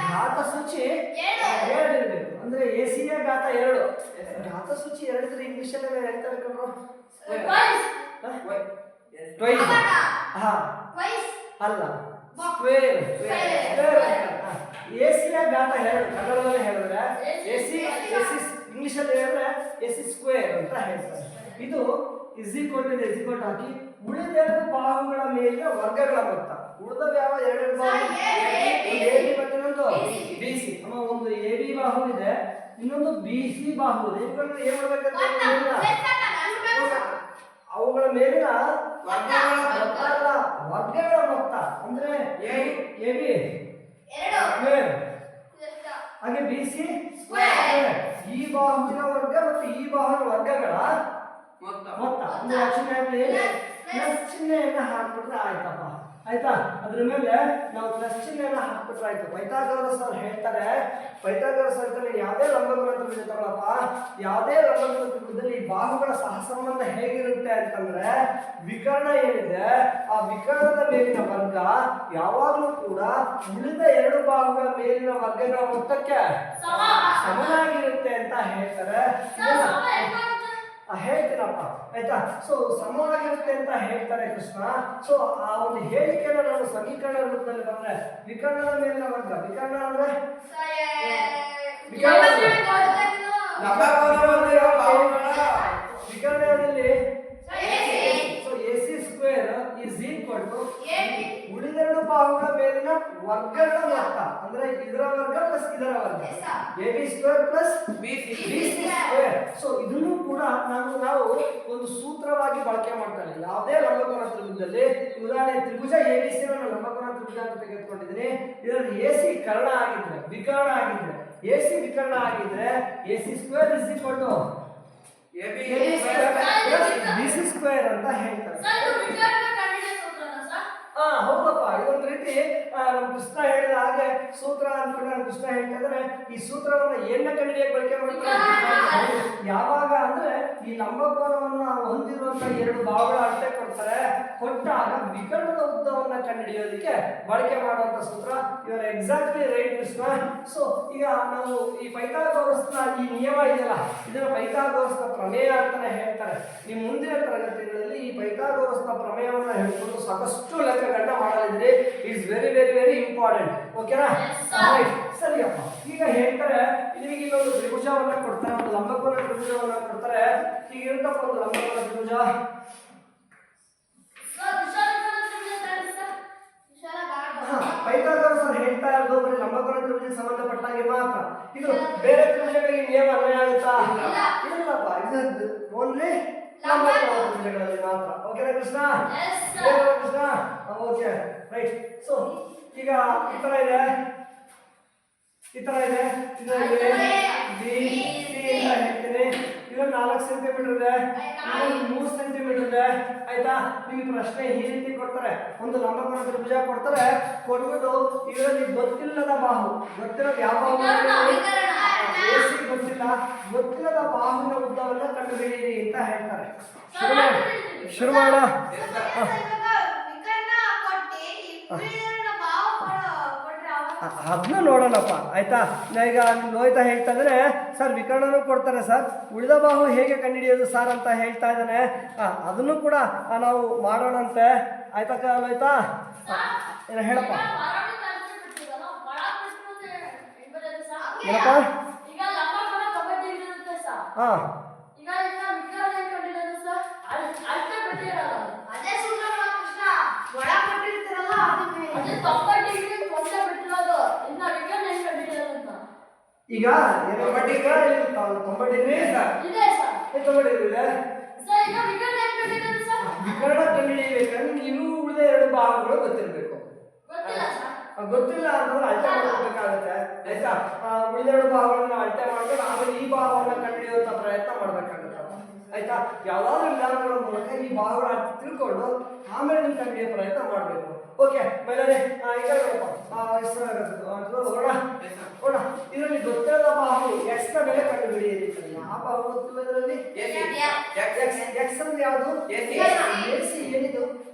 ಘಾತ ಸೂಚಿ 2 ಇರಬೇಕು. ಅಂದ್ರೆ ಎಸಿಯ ಘಾತ 2. ಘಾತ ಸೂಚಿ 2 ಇದ್ರೆ ಇಂಗ್ಲಿಷ್ ಅಲ್ಲಿ ಹೇಳ್ತಾರೆ ಕಣ್ರು, ಟ್ವೈಸ್. ಅಲ್ಲ, ಸ್ಕ್ವೇರ್. ಎಸಿಯ ಘಾತ 2 ಕನ್ನಡದಲ್ಲಿ ಹೇಳಿದ್ರೆ ಎಸಿ ಇಂಗ್ಲಿಷ್ ಅಲ್ಲಿ ಹೇಳಿದ್ರೆ ಎಸಿ ಸ್ಕ್ವೇರ್ ಅಂತ ಹೇಳ್ತಾರೆ. ಇದು ಇಸ್ ಈಕ್ವಲ್ ಟು ಹಾಕಿ ಉಳಿದೆರಡು ಬಾಹುಗಳ ಮೇಲಿನ ವರ್ಗಗಳ ಮೊತ್ತ. ಉಳಿದ ಯಾವ 2 ಬಾಹು? ಎಬಿ ಮತ್ತು ಇನ್ನೊಂದು ಬಿಸಿ. ಒಂದು ಎ ಬಿ ಬಾಹು ಇದೆ, ಇನ್ನೊಂದು ಬಿ ಸಿ ಬಾಹು ಇದೆ. ಇವುಗಳನ್ನ ಏನ್ ಮಾಡ್ಬೇಕಂತ ಅವುಗಳ ಮೇಲಿನ ವರ್ಗಗಳ ಮೊತ್ತ ಅಂದ್ರೆ ಎ ಬಿ ಸ್ಕ್ವೇರ್, ಹಾಗೆ ಬಿ ಸಿ ಸ್ಕ್ವೇರ್. ಈ ಬಾಹುವಿನ ವರ್ಗ ಮತ್ತು ಈ ಬಾಹುವಿನ ವರ್ಗಗಳ ಮೊತ್ತ ಅಂದ್ರೆ ಪ್ಲಸ್ ಚಿಹ್ನೆಯನ್ನ ಹಾಕ್ಬಿಟ್ರೆ ಆಯ್ತಪ್ಪ. ಆಯ್ತಾ? ಅದ್ರ ಮೇಲೆ ನಾವು ಪ್ಲಸ್ ಚಿಹ್ನೆಯನ್ನ ಹಾಕ್ಬಿಟ್ರೆ ಆಯ್ತು. ಪೈಥಾಗರಸ್ ಅವ್ರು ಹೇಳ್ತಾರೆ, ಪೈಥಾಗರಸ್ ಹೇಳ್ತಾರೆ ಯಾವುದೇ ಲಂಬಕೋನ ತ್ರಿಭುಜ ತಗೊಳಪ್ಪ, ಯಾವುದೇ ಲಂಬಕೋನ ತ್ರಿಭುಜದಲ್ಲಿ ಈ ಬಾಹುಗಳ ಸಹಸಂಬಂಧ ಹೇಗಿರುತ್ತೆ ಅಂತಂದ್ರೆ ವಿಕರ್ಣ ಏನಿದೆ ಆ ವಿಕರ್ಣದ ಮೇಲಿನ ವರ್ಗ ಯಾವಾಗಲೂ ಕೂಡ ಉಳಿದ 2 ಬಾಹುಗಳ ಮೇಲಿನ ವರ್ಗಗಳ ಮೊತ್ತಕ್ಕೆ ಸಮನಾಗಿರುತ್ತೆ ಅಂತ ಹೇಳ್ತಾರೆ. ಹೇಳ್ತೀನಪ್ಪ, ಆಯ್ತಾ? ಸೊ ಸಮವಾಗಿರುತ್ತೆ ಅಂತ ಹೇಳ್ತಾರೆ ಕೃಷ್ಣ. ಸೊ ಆ ಒಂದು ಹೇಳಿಕೆನ ನಾನು ಸಮೀಕರಣ ರೂಪದಲ್ಲಿ ಬಂದ್ರೆ ವಿಕರ್ಣದ ಮೇಲಿನ ವರ್ಗ. ವಿಕರ್ಣ ಅಂದ್ರೆ ವಿಕರ್ಣದಲ್ಲಿ AC square is equal to ಉಳಿದೆರಡು ಬಾಹುಗಳ ಮೇಲಿನ ವರ್ಗಗಳ ಮೊತ್ತ ಅಂದ್ರೆ ಇದರ ವರ್ಗ ಪ್ಲಸ್ ಇದರ ವರ್ಗ. A B square plus B C square. So ಇದನ್ನು ಕೂಡ ನಾವು ಒಂದು ಸೂತ್ರವಾಗಿ ಬಳಕೆ ಮಾಡ್ತಾರೆ. ಯಾವುದೇ ಲಂಬಕೋನ ತ್ರಿಭುಜದಲ್ಲಿ ಉದಾಹರಣೆ ತ್ರಿಭುಜ ಎ ಬಿ ಸಿ ನಾನು ಲಂಬಕೋನ ತ್ರಿಭುಜ ಅಂತ ತೆಗೆದುಕೊಂಡಿದ್ದೀನಿ. ಇದರಲ್ಲಿ ಎ ಸಿ ಕರ್ಣ ಆಗಿದ್ರೆ ವಿಕರ್ಣ ಆಗಿದ್ರೆ ಎ ಸಿ ವಿಕರ್ಣ ಆಗಿದ್ರೆ A C square is equal to A B square ಅಂತ ಹೇಳ್ತಾರೆ. ಹೌದಪ್ಪ, ಇದೊಂದು ರೀತಿ ನಮ್ಮ ಕೃಷ್ಣ ಹೇಳಿದ ಹಾಗೆ ಸೂತ್ರ ಅಂದ್ಕೊಂಡು ನಾನು ಕೃಷ್ಣ ಹೇಳ್ತಾ ಇದ್ರೆ ಈ ಸೂತ್ರವನ್ನು ಏನ ಕಂಡಿಡಿಯಕ್ಕೆ ಬಳಕೆ ಮಾಡ್ತಾರೆ. ಯಾವಾಗ ಅಂದ್ರೆ ಈ ಲಂಬಕೋನವನ್ನು ಹೊಂದಿರುವಂತಹ 2 ಬಾಹುಗಳ ಅಳತೆ ಕೊಡ್ತಾರೆ. ಕೊಟ್ಟಾಗ ವಿಕರ್ಣದ ಉದ್ದವನ್ನ ಕಂಡುಹಿಡಿಯೋದಕ್ಕೆ ಬಳಕೆ ಮಾಡುವಂತ ಸೂತ್ರ. ಇವರ ಎಕ್ಸಾಕ್ಟ್ಲಿ ರೈಟ್ ಕೃಷ್ಣ. ಸೊ ಈಗ ನಾವು ಈ ಪೈಥಾಗೋರಸ್ನ ಈ ನಿಯಮ ಇದೆಯಲ್ಲ, ಇದನ್ನ ಪೈಥಾಗೋರಸ್ನ ಪ್ರಮೇಯ ಅಂತಾನೆ ಹೇಳ್ತಾರೆ. ನಿಮ್ಮ ಮುಂದಿನ ತರಗತಿಗಳಲ್ಲಿ ಈ ಪೈಥಾಗೋರಸ್ನ ಪ್ರಮೇಯವನ್ನ ಹೇಳ್ಕೊಂಡು ಸಾಕಷ್ಟು ಲೆಕ್ಕಗಳನ್ನ ಮಾಡಲಿದ್ರೆ it's very very very important. ಓಕೆನಾ? ಸರಿಯಪ್ಪ. ಈಗ ಹೇಳ್ತಾರೆ ನಿಮಗೆ ಇನ್ನೊಂದು ತ್ರಿಭುಜವನ್ನ ಕೊಡ್ತಾರೆ, ಒಂದು ಲಂಬಕೋನ ತ್ರಿಭುಜವನ್ನ ಕೊಡ್ತಾರೆ. ಈಗ ಇರುತ್ತಪ್ಪ ಒಂದು ಲಂಬಕೋನ ತ್ರಿಭುಜ. ಪೈಥಾಗೋರಸ್ ಹೇಳ್ತಾ ಇರೋದು ಬರೀ ಲಂಬಕೋನ ತ್ರಿಭುಜಕ್ಕೆ ಸಂಬಂಧಪಟ್ಟಾಗೆ ಮಾತ್ರ. ಇದು ಬೇರೆ ತ್ರಿಭುಜಗಳಿಗೆ ನಿಯಮ ಅನ್ವಯ ಆಗುತ್ತಾ? ಇಲ್ಲಪ್ಪ, ಇದು ಓನ್ಲಿ ಲಂಬಕೋನ ತ್ರಿಭುಜಗಳಲ್ಲಿ ಮಾತ್ರ. ಓಕೆನಾ Krishna? Krishna okay right. So ಈಗ ಈ ತರ ಇದೆ, ಇದರಲ್ಲಿ ಬಿ ಸಿ ಅಂತ ಹೇಳ್ತೀನಿ. ಇದು 4 ಸೆಂಟಿಮೀಟರ್ ಇದೆ, 3 ಸೆಂಟಿಮೀಟರ್ ಇದೆ. ಆಯ್ತಾ? ನಿಮಗೆ ಪ್ರಶ್ನೆ ಈ ರೀತಿ ಕೊಡ್ತಾರೆ, ಒಂದು ಲಂಬಕೋನ ತ್ರಿಭುಜ ಕೊಡ್ತಾರೆ, ಕೊಟ್ಬಿಟ್ಟು ಇದರಲ್ಲಿ ಗೊತ್ತಿಲ್ಲದ ಬಾಹು, ಗೊತ್ತಿರೋದು ಯಾವ ಬಾಹು ಗೊತ್ತಿಲ್ಲದ ಬಾಹುವಿನ ಉದ್ದವನ್ನ ಕಂಡುಹಿಡಿಯಿರಿ ಅಂತ ಹೇಳ್ತಾರೆ. ಶುರು ಮಾಡ. ಅದನ್ನ ನೋಡೋಣಪ್ಪ ಆಯ್ತಾ. ಈಗ ಲೋಹಿತ ಹೇಳ್ತಾ ಇದ್ದಾನೆ ಸರ್ ವಿಕರ್ಣನೂ ಕೊಡ್ತಾರೆ ಸರ್, ಉಳಿದ ಬಾಹು ಹೇಗೆ ಕಂಡುಹಿಡಿಯೋದು ಸರ್ ಅಂತ ಹೇಳ್ತಾ ಇದ್ದಾನೆ. ಅದನ್ನು ಕೂಡ ನಾವು ಮಾಡೋಣಂತೆ ಆಯ್ತಕ್ಕ ಲೋಹಿತ. ಏನು ಹೇಳಪ್ಪ ಏನಪ್ಪ. ಹಾಂ ಈಗ 90 ಡಿಗ್ರಿ ಇದೆ. ವಿಕರ್ಣ ಕಂಡುಹಿಡಿಯಬೇಕಂದ್ರೆ ನೀವು ಉಳಿದ 2 ಭಾಗಗಳು ಗೊತ್ತಿರಬೇಕು. ಗೊತ್ತಿಲ್ಲ ಅಂತಂದ್ರೆ ಅಳತೆ ಮಾಡಬೇಕಾಗುತ್ತೆ ಆಯ್ತಾ. ಉಳಿದ 2 ಭಾಗಗಳನ್ನ ಅಳತೆ ಮಾಡ್ಕೊಂಡು ಆಮೇಲೆ ಈ ಭಾಗವನ್ನು ಕಂಡುಹಿಡಿಯುವಂತ ಪ್ರಯತ್ನ ಮಾಡ್ಬೇಕಾಗುತ್ತೆ ಆಯ್ತಾ. ಯಾವ್ದಾದ್ರು ವಿಧಾನಗಳ ಮೂಲಕ ಈ ಭಾಗಗಳ ಅರ್ಥ ತಿಳ್ಕೊಂಡು ಆಮೇಲೆ ನೀವು ಕಂಡುಹಿಡಿಯೋ ಪ್ರಯತ್ನ ಮಾಡಬೇಕು. ಓಕೆ ಮೇಲೆ ಈಗ ನೋಡ ಇದರಲ್ಲಿ ಗೊತ್ತಿರದ ಬಾಹು ಎಕ್ಸ್ ನ ಬೆಲೆ ಕಂಡುಹಿಡಿಯಿರಿ. ಯಾವ ಬಾಹು ಗೊತ್ತಿಲ್ಲ ಇದರಲ್ಲಿ? ಎಕ್ಸ್ ಅಂದ್ರೆ ಯಾವುದು? ಏನಿದು?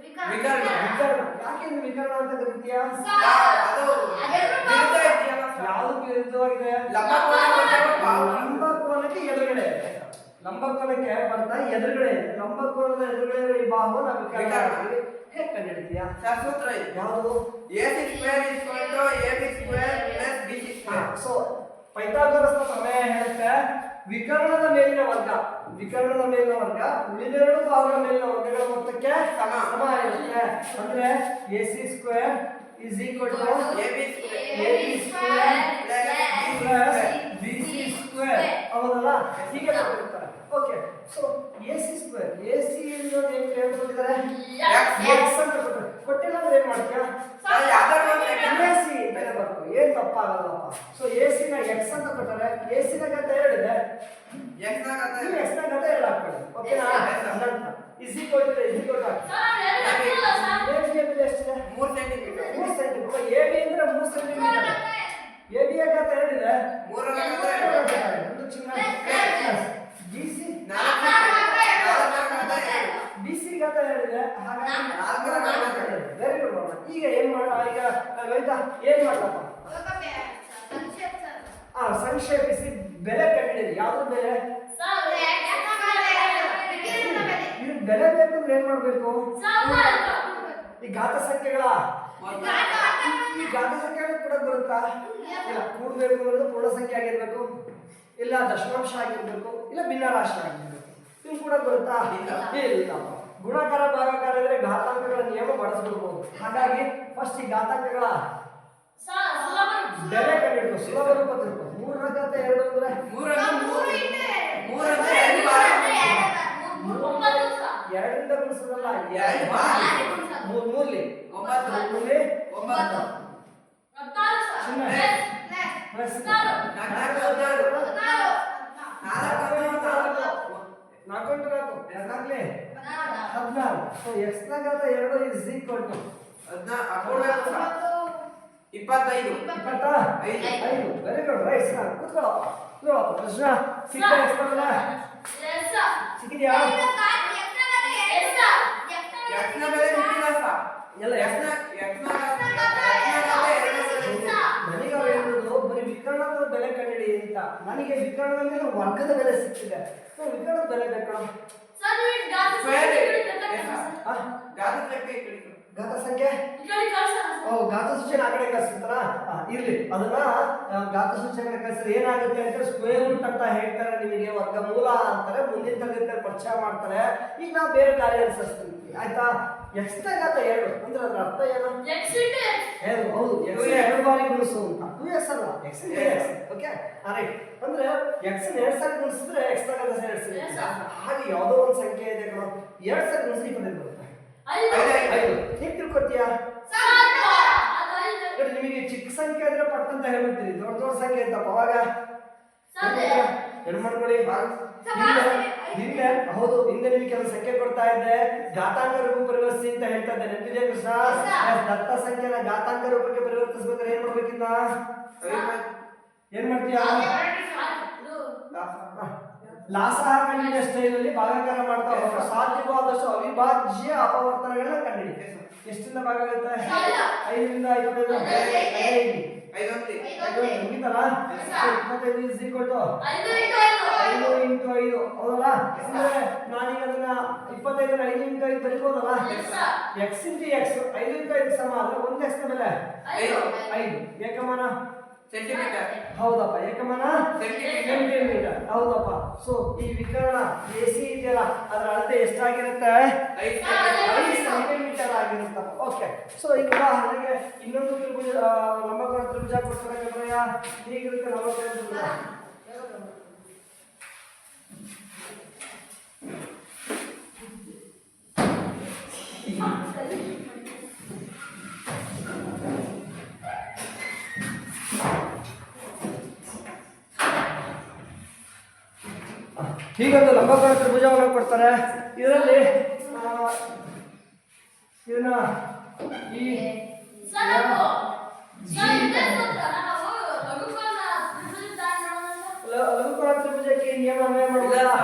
ವಿಕರ್ಣ. ಯಾಕೆ ವಿಕರ್ಣ ಅಂತ ಕರಿತೀಯಾ? ಯಾವುದು ವಿರುದ್ಧವಾಗಿದೆ? ಲಂಬಕೋನಕ್ಕೆ ಎದುರುಗಡೆ. ಲಂಬಕೋನಕ್ಕೆ ಬರ್ತಾ ಎದುರುಗಡೆ, ಲಂಬಕೋನದ ಎದುರುಗಡೆ ಈ ಬಾಹು ನಾವು ವಿಕರ್ಣ ಹೇಗೆ ಕಂಡುಹಿಡಿತೀಯಾ? ಸೂತ್ರ ಯಾವುದು? ಸೊ ಪೈಥಾಗರಸ್ನ ಪ್ರಮೇಯ ಹೇಳುತ್ತೆ ವಿಕರ್ಣದ ಮೇಲಿನ ವರ್ಗ ಉಳಿದೆರಡು ಬಾಹುಗಳ ಮೇಲಿನ ವರ್ಗಗಳ ಮೊತ್ತಕ್ಕೆ ಸಮ ಇರುತ್ತೆ. ಅಂದ್ರೆ AC² is equal to AB² plus BC² ಹೌದಲ್ಲ? ಹೀಗೆ ಕೊಟ್ಟಿರ್ತಾರೆ. ಓಕೆ, ಸೊ AC² AC ಅನ್ನೋದು ಏನು ಹೇಳ್ಕೊಟ್ಟಿದ್ದಾರೆ? x ಅಂತ ಕೊಟ್ಟಿಲ್ಲ ಅಂದ್ರೆ ಏನ್ ಮಾಡ್ತೀಯಾ? AC ಬೆಲೆ ಬರ್ತು, ಏನ್ ತಪ್ಪಾಗಲ್ಲಪ್ಪ. ಸೊ AC ನ x ಅಂತ ಕೊಟ್ಟರೆ AC ನ ಘಾತ 2 ಇದೆ, x ನ ಘಾತ 2 ಹಾಕ್ಕೊಳ್ಳಿ. ಓಕೆನಾ? is equal to AB ಬೆಲೆ ಎಷ್ಟಿದೆ? 3 ಸೆಂಟಿಮೀಟರ್. AB ಅಂದ್ರೆ 3 ಸೆಂಟಿಮೀಟರ್. AB ಯ ಘಾತ 2 ಇದೆ, 3 ರ ಘಾತ 2 ಒಂದು ಚಿಹ್ನೆ BC BC ಘಾತ 2 ಇದೆ, ಹಾಗಾಗಿ 4 ರ ಘಾತ 2. ವೆರಿ ಗುಡ್ ಮಾಮ. ಈಗ ಏನ್ ಮಾಡೋಣ? ಈಗ ಲೋಹಿತ ಏನ್ ಮಾಡಲಪ್ಪ? ಸಂಕ್ಷೇಪಿಸಿ ಬೆಲೆ ಕಂಡುಹಿಡಿಯಿರಿ. ಯಾವ್ದು ಬೆಲೆ? ಇದು ಬೆಲೆ ಬೇಕಂದ್ರೆ ಏನ್ ಮಾಡ್ಬೇಕು? ಈ ಘಾತ ಸಂಖ್ಯೆಗಳ ಈ ಘಾತ ಸಂಖ್ಯೆಗಳು ಕೂಡ ಬರುತ್ತಾ? ಇಲ್ಲ, ಕೂಡಬೇಕು ಅನ್ನೋದು ಪೂರ್ಣ ಸಂಖ್ಯೆ ಆಗಿರ್ಬೇಕು, ಇಲ್ಲ ದಶಮಾಂಶ ಆಗಿರ್ಬೇಕು, ಇಲ್ಲ ಭಿನ್ನರಾಶಿ ಆಗಿರ್ಬೇಕು. ಇವು ಕೂಡ ಬರುತ್ತಾ? ಇಲ್ಲ. ಗುಣಾಕಾರ ಭಾಗಾಕಾರ ಇದ್ರೆ ಘಾತಾಂಕಗಳ ನಿಯಮ ಬಳಸಬಹುದು. ಹಾಗಾಗಿ ಫಸ್ಟ್ ಈ ಘಾತಾಂಕಗಳ ಬೆಲೆ ಕಂಡುಹಿಡಿದು ಸುಲಭ ರೂಪ ತಿಳ್ಕೊ. 3 ರ ಘಾತ 2 ಅಂದ್ರೆ 2ರಿಂದ ಗುಣಿಸೋದಲ್ಲ, 3 ಮೂರ್ಲಿ 9 ಸೊ x ನ ಘಾತ 2 is equal to 25. Very good, right. ಕೂತ್ಕೊಳ್ಳಪ್ಪ ಕೃಷ್ಣ. ಸಿಕ್ಕ ಎಕ್ಸ್ಪರ್ಟ್ ಸಿಕ್ಕಿದ್ಯಾ? ನನಗೆ ಅವ್ರು ಹೇಳೋದು ಬರೀ ವಿಕರ್ಣದ ಬೆಲೆ ಕಂಡುಹಿಡಿ ಅಂತ. ನನಗೆ ವಿಕರ್ಣದ ಮೇಲೆ ವರ್ಗದ ಬೆಲೆ ಸಿಕ್ಕಿದೆ. ವಿಕರ್ಣದ ಬೆಲೆ ಬೇಕಣ. ಘಾತ ಸಂಖ್ಯೆ ಘಾತ ಸೂಚನೆ ಆ ಕಡೆ ಕಳಿಸ್ತಾರ. ಇರ್ಲಿ, ಅದನ್ನ ಘಾತ ಸೂಚನೆ ಕಳಿಸಿದ್ರೆ ಏನಾಗುತ್ತೆ ಅಂದ್ರೆ ಸ್ಕ್ವೇರ್ ರೂಟ್ ಅಂತ ಹೇಳ್ತಾರೆ, ನಿಮಗೆ ವರ್ಗಮೂಲ ಅಂತಾರೆ, ಮುಂದಿನ ತರಗತಿಯಲ್ಲಿ ಪರಿಚಯ ಮಾಡ್ತಾರೆ. ಈಗ ನಾವು ಬೇರೆ ಕಾರ್ಯ ಅನುಸರಿಸ್ತೀವಿ ಆಯ್ತಾ. x ನ ಘಾತ 2 ಅಂದ್ರೆ ಅದರ ಅರ್ಥ ಏನು? ಹೌದು, x ನ 2 ಬಾರಿ ಗುಣಿಸು ಅಂತ. 2x ಅಲ್ಲ, x ನ x. Okay, right. ಅಂದ್ರೆ x ನ 2 ಸಾರಿ ಗುಣಿಸಿದ್ರೆ x ನ ಘಾತ 2 ಸಿಗುತ್ತೆ. ಹಾಗೆ ಯಾವುದೋ ಒಂದು ಸಂಖ್ಯೆ ಇದೆ ಕಣೋ, 2 ಸಾರಿ ಗುಣಿಸಿ 25 ಬರುತ್ತೆ. 5 ಹೇಗೆ ತಿಳ್ಕೊತೀಯಾ? ನಿಮಗೆ ಚಿಕ್ಕ ಸಂಖ್ಯೆ ಆದ್ರೆ ಪಟ್ಟಂತ ಹೇಳ್ಬಿಡ್ತೀರಿ, ದೊಡ್ಡ ಸಂಖ್ಯೆ ಅಂತ ಅವಾಗ ಏನು ಮಾಡ್ಕೊಳ್ಳಿ. ಹಿಂದೆ ಹೌದು, ಹಿಂದೆ ನಿಮ್ಗೆ ಕೆಲವು ಸಂಖ್ಯೆ ಕೊಡ್ತಾ ಇದ್ದೆ, ಘಾತಾಂಕ ರೂಪ ಪರಿವರ್ತಿಸಿ ಅಂತ ಹೇಳ್ತಾ ಇದ್ದೆ, ನೆನಪಿದೆ ಕೃಷ್ಣ? ದತ್ತ ಸಂಖ್ಯೆನ ಘಾತಾಂಕ ರೂಪಕ್ಕೆ ಪರಿವರ್ತಿಸ್ಬೇಕಾದ್ರೆ ಏನ್ ಮಾಡ್ಬೇಕಿನ್ನ? ಏನ್ ಮಾಡ್ತೀಯಾ? ಲಾಸಹ ಕಂಡಿಡಿಯ ಸ್ಟೈಲಲ್ಲಿ ಭಾಗಾಕಾರ ಮಾಡ್ತಾ ಹೋಗ್ತಾರೆ. ಸಾಧ್ಯವಾದಷ್ಟು ಅವಿಭಾಜ್ಯ ಅಪವರ್ತನಗಳನ್ನ ಕಂಡಿಡಿ. ಎಷ್ಟಿಂದ ಭಾಗ ಆಗುತ್ತೆ? 5 ರಿಂದ 25. ಮುಗಿತಲ್ಲ. 25 is equal to 5 into 5 ಹೌದಲ್ಲ. ಅಂದ್ರೆ ನಾನೀಗ ಅದನ್ನ 25 5 into 5 ಬರೀಬಹುದಲ್ಲ. x into x 5 into 5 ಸಮ ಅಂದ್ರೆ 1 x ನ ಬೆಲೆ 5 ಏಕಮಾನ ಸೆಂಟಿಮೀಟರ್. ಹೌದಪ್ಪ, ಏಕಮಾನ ಸೆಂಟಿಮೀಟರ್. ಹೌದಪ್ಪ. ಸೊ ಈ ವಿಕರ್ಣ ಎಸಿ ಇದೆಯಲ್ಲ ಅದರ ಅಳತೆ ಎಷ್ಟಾಗಿರುತ್ತೆ? 5 ಸೆಂಟಿಮೀಟರ್ ಆಗಿರುತ್ತಪ್ಪ. ಓಕೆ. ಸೊ ಈಗ ಉದಾಹರಣೆಗೆ ಇನ್ನೊಂದು ತ್ರಿಭುಜ ಲಂಬಕೋನ ತ್ರಿಭುಜ ಕೊಡ್ತಾರೆ. ಹೀಗಿರುತ್ತೆ ಲಂಬಕೋನ ತ್ರಿಭುಜ. ಹೀಗೊಂದು ಲಂಬಕೋನ ತ್ರಿಭುಜವನ್ನು ಕೊಡ್ತಾರೆ. ಇದರಲ್ಲಿ ಇದನ್ನ ಈ ಲಂಬಕೋನ ತ್ರಿಭುಜಕ್ಕೆ ನಿಯಮ ಮಾಡ್ಬೋದಾ?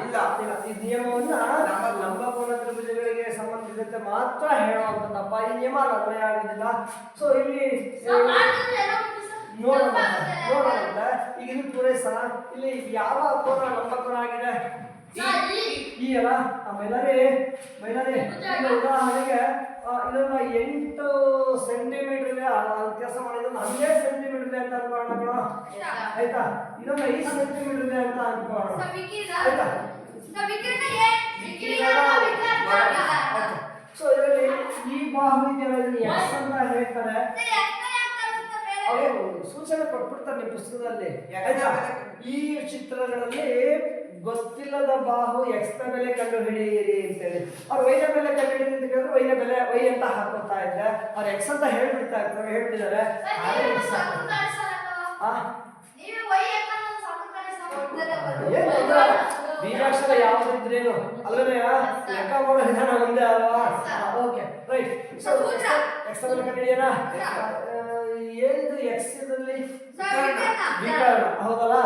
ಇಲ್ಲ. ಈ ನಿಯಮವನ್ನ ಲಂಬಕೋನ ತ್ರಿಭುಜಗಳಿಗೆ ಸಂಬಂಧಿಸಿದಂತೆ ಮಾತ್ರ ಹೇಳುವಂತದ್ದಪ್ಪ. ಈ ನಿಯಮ ಅನ್ವಯ ಆಗುದಿಲ್ಲ. ಸೊ ಇಲ್ಲಿ ನೋಡೋಣ. ಈಗ ಇದು ಪೂರೈಸ. ಇಲ್ಲಿ ಯಾವ ಕೋನ ಲಂಬಕೋನ ಆಗಿದೆ? ಈ ಅಲ್ಲ. ಮೈಲಾರಿ ಉದಾಹರಣೆಗೆ ಇದನ್ನ 8 ಸೆಂಟಿಮೀಟರ್ ಇದೆ ಕೆಲಸ ಮಾಡಿದ್ರೆ 12 ಸೆಂಟಿಮೀಟರ್ ಇದೆ ಅಂತ ಅನ್ಕೊಳ್ಳೋಣ. ಆಯ್ತಾ? ಇದನ್ನ 5 ಸೆಂಟಿಮೀಟರ್ ಇದೆ ಅಂತ ಅನ್ಕೊಳ್ಳೋಣ. ಆಯ್ತಾ? ಸೊ ಇದರಲ್ಲಿ ಈ ಬಾಹು ಇದೆಯಲ್ಲ ಎಕ್ಸ್ ಅಂತ ಹೇಳ್ತಾರೆ. ಅವರು ಸೂಚನೆ ಕೊಟ್ಬಿಡ್ತಾರೆ ನಿಮ್ಮ ಪುಸ್ತಕದಲ್ಲಿ. ಈ ಚಿತ್ರಗಳಲ್ಲಿ ಗೊತ್ತಿಲ್ಲದ ಬಾಹು ಎಕ್ಸ್ ನ ಬೆಲೆ ಕಂಡು ಹಿಡಿಯಿರಿ ಅಂತೇಳಿ. ಅವ್ರು ವೈ ನ ಬೆಲೆ ಕಂಡು ಹಿಡಿದು ಅಂತ ಕೇಳಿದ್ರೆ ವೈ ನ ಬೆಲೆ ವೈ ಅಂತ ಹಾಕೋತಾ ಇದ್ದೆ. ಅವ್ರು ಎಕ್ಸ್ ಅಂತ ಹೇಳ್ಬಿಟ್ಟಿದ್ದಾರೆ. ಬೀಜಾಕ್ಷರ ಯಾವ್ದಿದ್ರೇನು ಅಲ್ಲವೇ ಲೆಕ್ಕ ಮಾಡೋ ವಿಧಾನ ಒಂದೇ ಅಲ್ವಾ? Okay right. ಸೊ ಎಕ್ಸ್ ನ ಬೆಲೆ ಕಂಡು ಹಿಡಿಯೋಣ. ಏನಿದು ಎಕ್ಸ್ ಇದರಲ್ಲಿ ವಿಕರ್ಣ ಹೌದಲ್ಲ.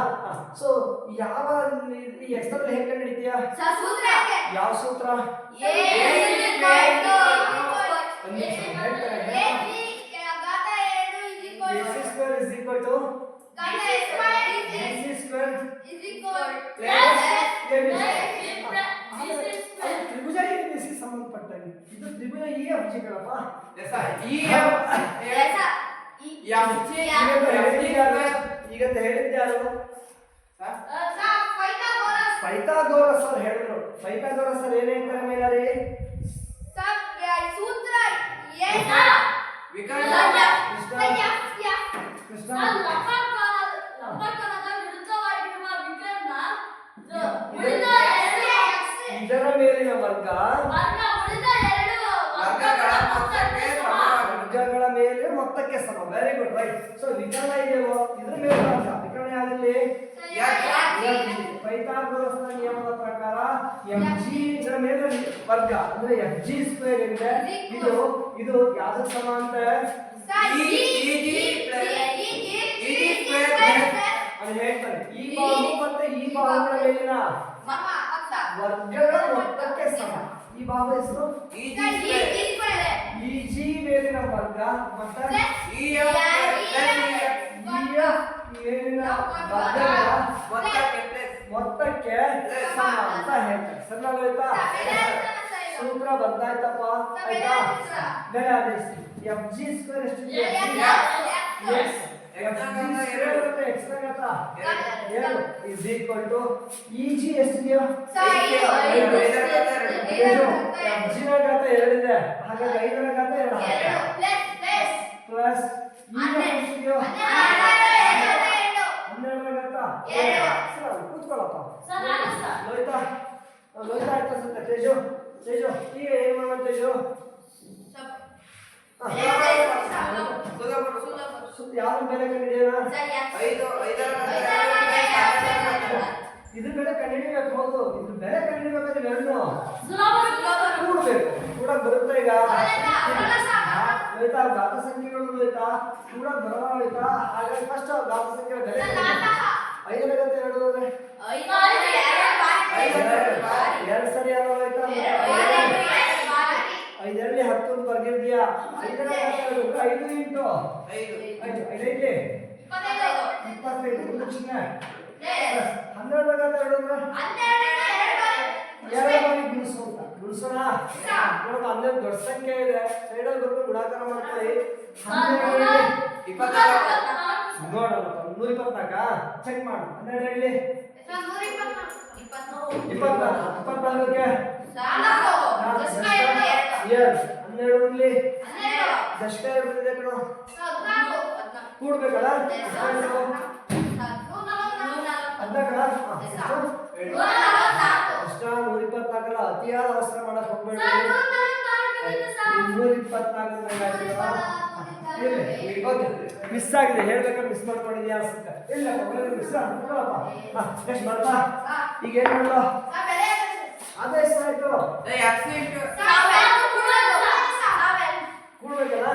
ಸೊ ಯಾವ ಈ ಎಕ್ಸ್ ನಲ್ಲಿ ಹೇಗೆ ಕಂಡು ಹಿಡಿತೀಯಾ? ಯಾವ ಸೂತ್ರ? ತ್ರಿಭುಜ ಸಂಬಂಧಪಟ್ಟಂಗೆ ಇದು ತ್ರಿಭುಜ ಈ ಅಂಶಗಳಪ್ಪ. ಈಗ ಹೇಳಿದ್ದೆ ಯಾರು? ಪೈಥಾಗೋರಸ್ ಸರ್ ಹೇಳಿದ್ರು. ಪೈಥಾಗೋರಸ್ ಸರ್ ಏನ್ ಹೇಳ್ತಾರೆ ಮೇಲಾರಿ? ಇದರ ಮೇಲಿನ ವರ್ಗಗಳ ಮೇಲೆ ಮೊತ್ತಕ್ಕೆ ಸಮ. Very good right. ಸೊ ವಿಕರ್ಣ ಇದೆಯೋ ಇದ್ರ ಮೇಲೆ ವಿಕರ್ಣ ಯಾವ್ದಲ್ಲಿ? ಪೈಥಾಗೋರಸ್ನ ನಿಯಮದ ಪ್ರಕಾರ mg ಇದರ ಮೇಲೆ ವರ್ಗ ಅಂದ್ರೆ fg ಸ್ಕ್ವೇರ್ ಇದೆ. ಇದು ಯಾವ್ದಕ್ಕೆ ಸಮ ಅಂತ? ಅದು ಹೇಳ್ತಾರೆ. ಈ ಬಾಹು ಮತ್ತೆ ಈ ಬಾಹುಗಳ ಮೇಲಿನ ವರ್ಗಗಳ ಮೊತ್ತಕ್ಕೆ ಸಮ. ಈ ಬಾಹು ಹೆಸರು EG ಮೇಲಿನ ವರ್ಗ ಮತ್ತೆ ಮೇಲಿನ ವರ್ಗಗಳ ಮೊತ್ತಕ್ಕೆ ಸಮ ಅಂತ ಹೇಳ್ತಾರೆ. ಸರಿಯಾಗೋಯ್ತಾ? ಸೂತ್ರ ಬಂದಾಯ್ತಪ್ಪ. ಆಯ್ತಾ? ಬೇರೆ ಆದೇಶ fg ಸ್ಕ್ವೇರ್ ಎಷ್ಟು? is equal to EG ಎಷ್ಟಿದೆಯೋ fg ನ ಘಾತ 2 ಇದೆ. ಹಾಗಾಗಿ 5 ನ ಘಾತ 2 ಪ್ಲಸ್ E ಎಷ್ಟಿದೆಯೋ 12 ನ ಘಾತ 2. ಕೂತ್ಕೊಳ್ಳಪ್ಪ. ಲೋಯ್ತಾ ಆಯ್ತು ಅನ್ಸುತ್ತೆ. ತೇಜು ಈಗ ಏನ್ ಮಾಡೋಣ ತೇಜು? ಯಾವ್ದು ಬೆಲೆ ಕಂಡಿಡಿಯೋಣ? ಇದು ಬೆಲೆ ಕಂಡಿಡಿಬೇಕು. ಹೌದು, ಇದು ಬೆಲೆ ಕಂಡಿಡಿಬೇಕಾದ್ರೆ ಎರಡು ಕೂಡಬೇಕು. ಕೂಡ ಬರುತ್ತೆ. ಈಗ ಆಯ್ತಾ? ಘಾತ ಸಂಖ್ಯೆಗಳು ಆಯ್ತಾ ಕೂಡ ಬರೋಣ ಆಯ್ತಾ? ಹಾಗಾಗಿ ಫಸ್ಟ್ ಘಾತ ಸಂಖ್ಯೆಗಳ ಬೆಲೆ 5 ನ ಘಾತ 2 ಅಂದ್ರೆ 2 ಸರಿ ಅಲ್ವಾ? ಆಯ್ತಾ? 5 2 10 ಬರ್ಗಿರ್ತೀಯಾ? 5 ನ ಘಾತ 2 5 ಇಂಟು 12 2 ಅಂದ್ರೆ 2 ಬಾರಿ ಗುಣಿಸು ಅಂತ ಗುಣಿಸೋಣ. ನೋಡಪ್ಪ 12 ದೊಡ್ಡ ಸಂಖ್ಯೆ ಇದೆ, ಸೈಡಲ್ಲಿ ಬರ್ಕೊಂಡು ಗುಣಾಕಾರ ಮಾಡ್ಕೊಳ್ಳಿ. 12 ನೋಡಪ್ಪ 124 ಚೆಕ್ ಮಾಡು. 12 ಹೇಳಿ 24 24ಕ್ಕೆ 12 ಇಲ್ಲಿ ದಶಕ ಇರ್ತದೆ ಕಣೋ, ಕೂಡ್ಬೇಕಲ್ಲ 124 ಅತಿಯಾದ ಅವಸರ ಮಾಡಕ್ ಹೋಗ್ಬೇಡಿ. 224 ಮಿಸ್ ಆಗಿದೆ, ಹೇಳ್ಬೇಕಾದ್ರೆ ಮಿಸ್ ಮಾಡ್ಕೊಂಡಿದ್ಯಾ ಅನ್ಸುತ್ತೆ. ಇಲ್ಲ ಮಿಸ್ ಎಷ್ಟು ಬರ್ತಾ ಈಗ ಏನ್ ಮಾಡಲ್ಲ ಅದೇ ಎಷ್ಟಾಯ್ತು ಕೂಡ್ಬೇಕಲ್ಲ.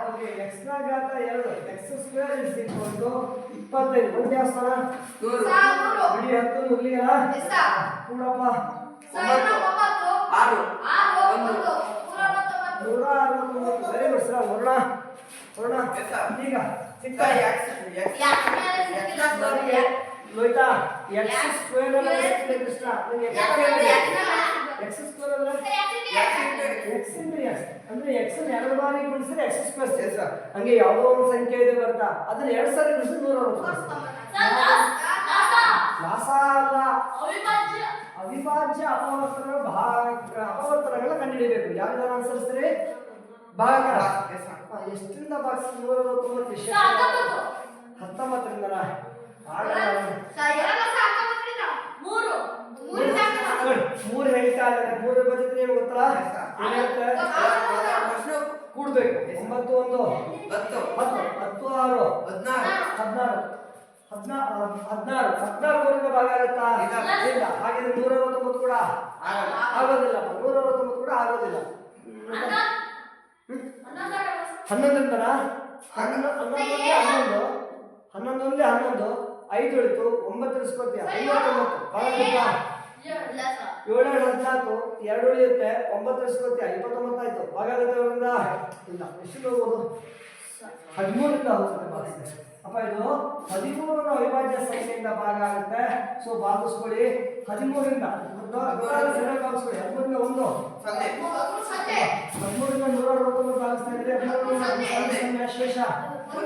ಓಕೆ x ನ ಘಾತ 2 x² = 25. ಒಂದೇ ಸ್ಥಾನ ಬಿಡಿ 10 ಮುಗ್ಲಿಗಲ್ಲ ಕೂಡಪ್ಪ 169. Very good sir. ಹೊರಣ ಈಗ ಸಿಕ್ಕ ಲೋಯ್ತಾ x² ಅಂದ್ರೆ ಕೃಷ್ಣ x² ಅಂದ್ರೆ ಅಂದ್ರೆ x ಅನ್ನು 2 ಬಾರಿ ಗುಣಿಸಿದ್ರೆ x². ಹಂಗೆ ಯಾವುದೋ ಒಂದು ಸಂಖ್ಯೆ ಇದೆ ಬರ್ತಾ ಅದನ್ನ 2 ಸಾರಿ ಗುಣಿಸಿದ್ರೆ 160. ಲಾಸ ಅಲ್ಲ, ಅವಿಭಾಜ್ಯ ಅಪವರ್ತನಗಳ ಕಂಡುಹಿಡಿಯಬೇಕು. ಯಾವ್ದಾರ ಅನುಸರಿಸ್ತೀರಿ ಭಾಗಾಕಾರ ಎಷ್ಟರಿಂದ ಭಾಗಿಸಿ 169 19ರಿಂದ ಮೂರು ಹೇಳ್ತಾ ಇದ್ದಾರೆ. 3 ಬಜೆಟ್ ನಿಮ್ಗೆ ಗೊತ್ತಲ್ಲ ಕೂಡ್ಬೇಕು. 9 1 10 10 10 6 16 ಭಾಗ ಆಗುತ್ತಾ ಇಲ್ಲ. ಹಾಗಿದ್ರೆ 169 ಕೂಡ ಆಗೋದಿಲ್ಲ. 169 ಕೂಡ ಆಗೋದಿಲ್ಲ. 11ರಿಂದ 11 5 ಉಳಿತು 9 ಇಳಿಸ್ಕೊತೀಯ 59 ಭಾಗ 7 14 2 ಉಳಿಯುತ್ತೆ 9 ಇಳಿಸ್ಕೊತೀಯ 29 ಆಯ್ತು. ಭಾಗ ಆಗುತ್ತೆ ಅವರಿಂದ ಇಲ್ಲ. ಎಷ್ಟು ಹೋಗೋದು 13ರಿಂದ ಹೋಗುತ್ತೆ ಅಪ್ಪ. ಇದು 13ರ ಅವಿಭಾಜ್ಯ ಸಂಖ್ಯೆಯಿಂದ ಭಾಗ ಆಗುತ್ತೆ. ಸೊ ಭಾಗಿಸ್ಕೊಳ್ಳಿ 13ರಿಂದ ಭಾಗಿಸ್ಕೊಳ್ಳಿ. 13ರಿಂದ 1 13ರಿಂದ 169 ಭಾಗಿಸ್ತಾ ಇದ್ರೆ ಶೇಷ 6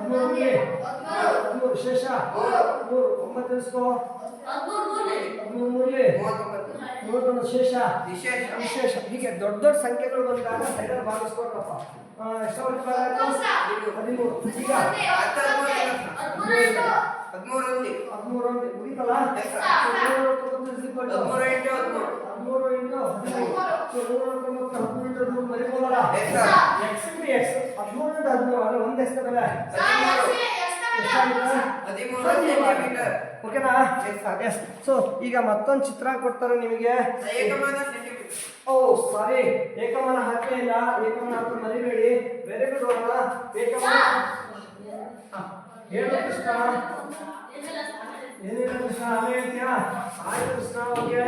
13 ಶೇಷ 9 ಇಳಿಸ್ಕೋ 13 ಶೇಷ ವಿಶೇಷ. ಹೀಗೆ ದೊಡ್ಡ ದೊಡ್ಡ ಸಂಖ್ಯೆಗಳು ಬಂದಾಗ ಸೈಡಲ್ಲಿ ಭಾಗಿಸ್ಕೊಡ್ರಪ್ಪ. ಎಷ್ಟು 13 ಈಗ 13 ಮುಗಿತಲ್ಲ 13 ಮರಿಬೋದಲ್ಲ ಒಂದು ಎಷ್ಟಲ್ಲ ಓಕೆನಾ. ಎಸ್. ಸೊ ಈಗ ಮತ್ತೊಂದು ಚಿತ್ರ ಕೊಡ್ತಾರೆ ನಿಮಗೆ. ಓ ಸಾರಿ ಏಕಮಾನ ಹಾಕೇ ಇಲ್ಲ. ಏಕಮಾನ ಹಾಕಿ ಮರಿಬೇಡಿ. Very good. ನೋಡೋಣ ಏಕಮಾನ ಹೇಳು ಕೃಷ್ಣ. ಏನಿಲ್ಲ ಕೃಷ್ಣ ಅವೇ ಹೇಳ್ತೀಯಾ? ಆಯ್ತು ಕೃಷ್ಣ. ಓಕೆ.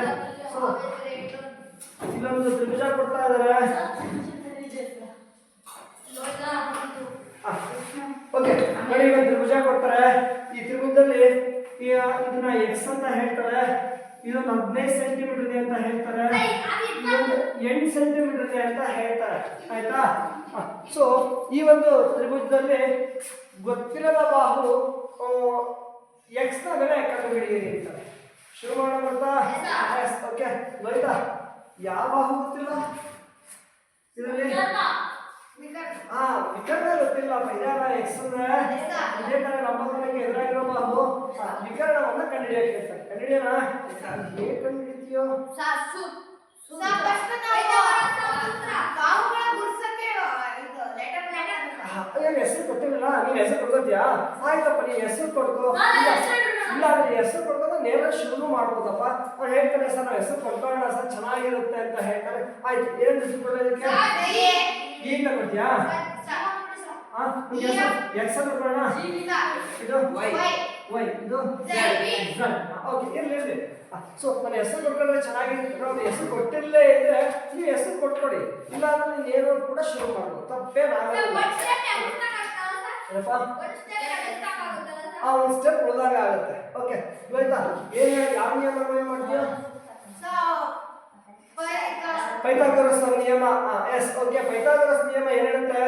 ಸೊ ಇಲ್ಲೊಂದು ತ್ರಿಭುಜ ಕೊಡ್ತಾ ಇದ್ದಾರೆ. ಓಕೆ ನೋಡಿ ಒಂದು ತ್ರಿಭುಜ ಕೊಡ್ತಾರೆ. ಈ ತ್ರಿಭುಜದಲ್ಲಿ ಇದನ್ನ ಎಕ್ಸ್ ಅಂತ ಹೇಳ್ತಾರೆ. ಇದೊಂದು 15 ಸೆಂಟಿಮೀಟರ್ ಇದೆ ಅಂತ ಹೇಳ್ತಾರೆ. ಇದೊಂದು 8 ಸೆಂಟಿಮೀಟರ್ ಇದೆ ಅಂತ ಹೇಳ್ತಾರೆ. ಆಯ್ತಾ? ಸೊ ಈ ಒಂದು ತ್ರಿಭುಜದಲ್ಲಿ ಗೊತ್ತಿರದ ಬಾಹು ಎಕ್ಸ್ ನ ಬೆಲೆ ಕಂಡುಹಿಡಿಯಿರಿ ಅಂತಾರೆ. ಶುರು ಮಾಡೋಣ ಗೊತ್ತಾ? ಓಕೆ ಗೊತ್ತಾ? ಯಾವ ಬಾಹು ಗೊತ್ತಿಲ್ಲ ಇದರಲ್ಲಿ? ವಿಕರ್ಣ ಗೊತ್ತಿಲ್ಲಪ್ಪ. ಇದಾರ ಎಕ್ಸ್ ಅಂದ್ರೆ ಇದೇ ತರ ನಂಬರ್ಗಳಿಗೆ ಎದುರಾಗಿರೋ ಬಾಹು ವಿಕರ್ಣವನ್ನ ಕಂಡುಹಿಡಿಯಕ್ಕೆ ಹೇಳ್ತಾರೆ. ಕಂಡುಹಿಡಿಯೋಣ. ಹೇಗೆ ಕಂಡುಹಿಡಿತೀಯೋ? ಹೆಸರು ಕೊಟ್ಟಿಲ್ಲ. ನೀನ್ ಹೆಸರು ಕೊಡ್ಕೋತೀಯಾ? ಆಯ್ತಪ್ಪ ನೀನ್ ಹೆಸರು ಕೊಡ್ಕೋ. ಇಲ್ಲ ಅಂದ್ರೆ ಹೆಸರು ಕೊಡ್ಕೋದ ನೇರ ಶುರು ಮಾಡ್ಬೋದಪ್ಪ. ಅವ್ರು ಹೇಳ್ತಾರೆ ಸರ್ ನಾವು ಹೆಸರು ಕೊಟ್ಕೊಳ್ಳೋಣ ಸರ್ ಚೆನ್ನಾಗಿರುತ್ತೆ ಅಂತ ಹೇಳ್ತಾರೆ. ಆಯ್ತು ಏನ್ ಹೆಸರು ಕೊಡೋದಕ್ಕೆ ಈಗ ಕೊಡ್ತೀಯಾ? ಎಕ್ಸ್ ಅಂತ ಕೊಡೋಣ. ಇದು ವೈ ಇದು ಓಕೆ ಇರ್ಲಿ. ಸೊ ನನ್ನ ಹೆಸರು ಕೊಟ್ಕೊಂಡ್ರೆ ಚೆನ್ನಾಗಿರುತ್ತೆ. ಅವ್ರು ಹೆಸರು ಕೊಟ್ಟಿಲ್ಲೇ ಇದ್ರೆ ನೀವು ಹೆಸರು ಕೊಟ್ಕೊಡಿ. ಇಲ್ಲ ಅಂದ್ರೆ ನೀನು ಏನೋ ಕೂಡ ಶುರು ಮಾಡ್ಬೋದು. ತಪ್ಪೇನಾಗಲ್ಲ. ಏನಪ್ಪ ಒಂದು ಸ್ಟೆಪ್ ಉಳಿದಾಗ ಆಗುತ್ತೆ. ಓಕೆ ಇವತ್ತ ಏನು ಯಾವ ನಿಯಮ ಮಾಡ್ತೀಯೋ ಪೈಥಾಗರಸ್ ನಿಯಮ. ಎಸ್ ಓಕೆ ಪೈಥಾಗರಸ್ ನಿಯಮ ಏನು ಹೇಳುತ್ತೆ?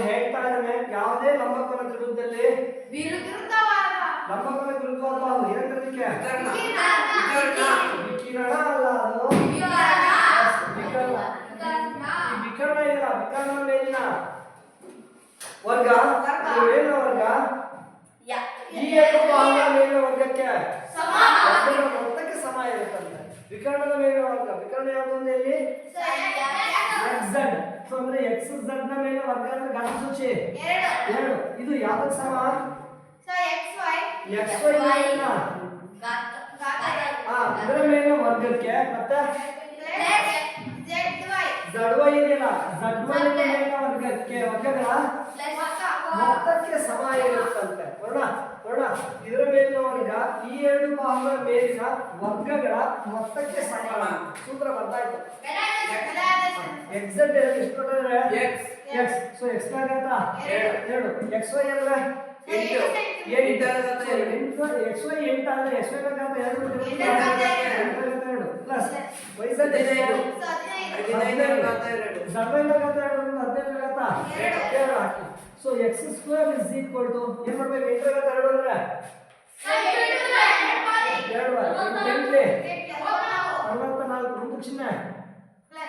ಹೇಳ್ತಾ ಇದ್ದಾನೆ ಯಾವುದೇ ಲಂಬಕೋನ ತ್ರಿಭುಜದಲ್ಲಿ ಲಂಬಕೋನ ವಿರುದ್ಧವಾದ ಬಾಹು ಏನಂತದಕ್ಕೆ ವಿಕಿರಣ ಅಲ್ಲ ಅದು ವಿಕರ್ಣ. ಈ ವಿಕರ್ಣ ಇಲ್ಲ ವಿಕರ್ಣ ಮೇಲಿನ ವರ್ಗ ಮೇಲಿನ ವರ್ಗ ಈ ಎರಡು ಬಾಹುಗಳ ಮೇಲಿನ ವರ್ಗಕ್ಕೆ ಮೊತ್ತಕ್ಕೆ ಸಮ ಇರುತ್ತಂತೆ. ವಿಕರ್ಣದ ಮೇಲಿನ ವರ್ಗ ವಿಕರ್ಣ ಯಾವುದು ಅಂದ್ರೆ ಇಲ್ಲಿ XZ. ಸೊ ಅಂದ್ರೆ XZ ನ ಮೇಲೆ ವರ್ಗ ಅಂದ್ರೆ ಘಾತ ಸೂಚಿ 2. ಇದು ಯಾವ್ದಕ್ಕೆ ಸಮ? XY ಮೇಲಿನ ಇದರ ಮೇಲಿನ ವರ್ಗಕ್ಕೆ ಮತ್ತೆ ZY ಇದೆಯಲ್ಲ ZY ಮೇಲಿನ ವರ್ಗಕ್ಕೆ ವರ್ಗಗಳ ಮೊತ್ತಕ್ಕೆ ಸಮ ಇರುತ್ತಂತೆ. ನೋಡ ಇದರ ಮೇಲಿನ ವರ್ಗ ಈ ಎರಡು ಬಾಹುಗಳ ಮೇಲಿನ ವರ್ಗಗಳ ಮೊತ್ತಕ್ಕೆ ಸಮ. ಸೂತ್ರ ಬರ್ತಾಯ್ತು. XZ ಎಷ್ಟು ಕೊಟ್ಟಿದ್ರೆ X. ಸೊ X ನ ಘಾತ 2. XY ಅಂದ್ರೆ 8. XY 8 ಅಂದ್ರೆ XY ನ ಘಾತ 2 ಪ್ಲಸ್ YZ 15 ZY ನ ಘಾತ 2 ಹಾಕಿ. So x² is equal to ಏನು ಮಾಡಬೇಕು? 8 ರ ಘಾತ 2 ಅಂದ್ರೆ 64 ಮುಂದೆ ಚಿಹ್ನೆ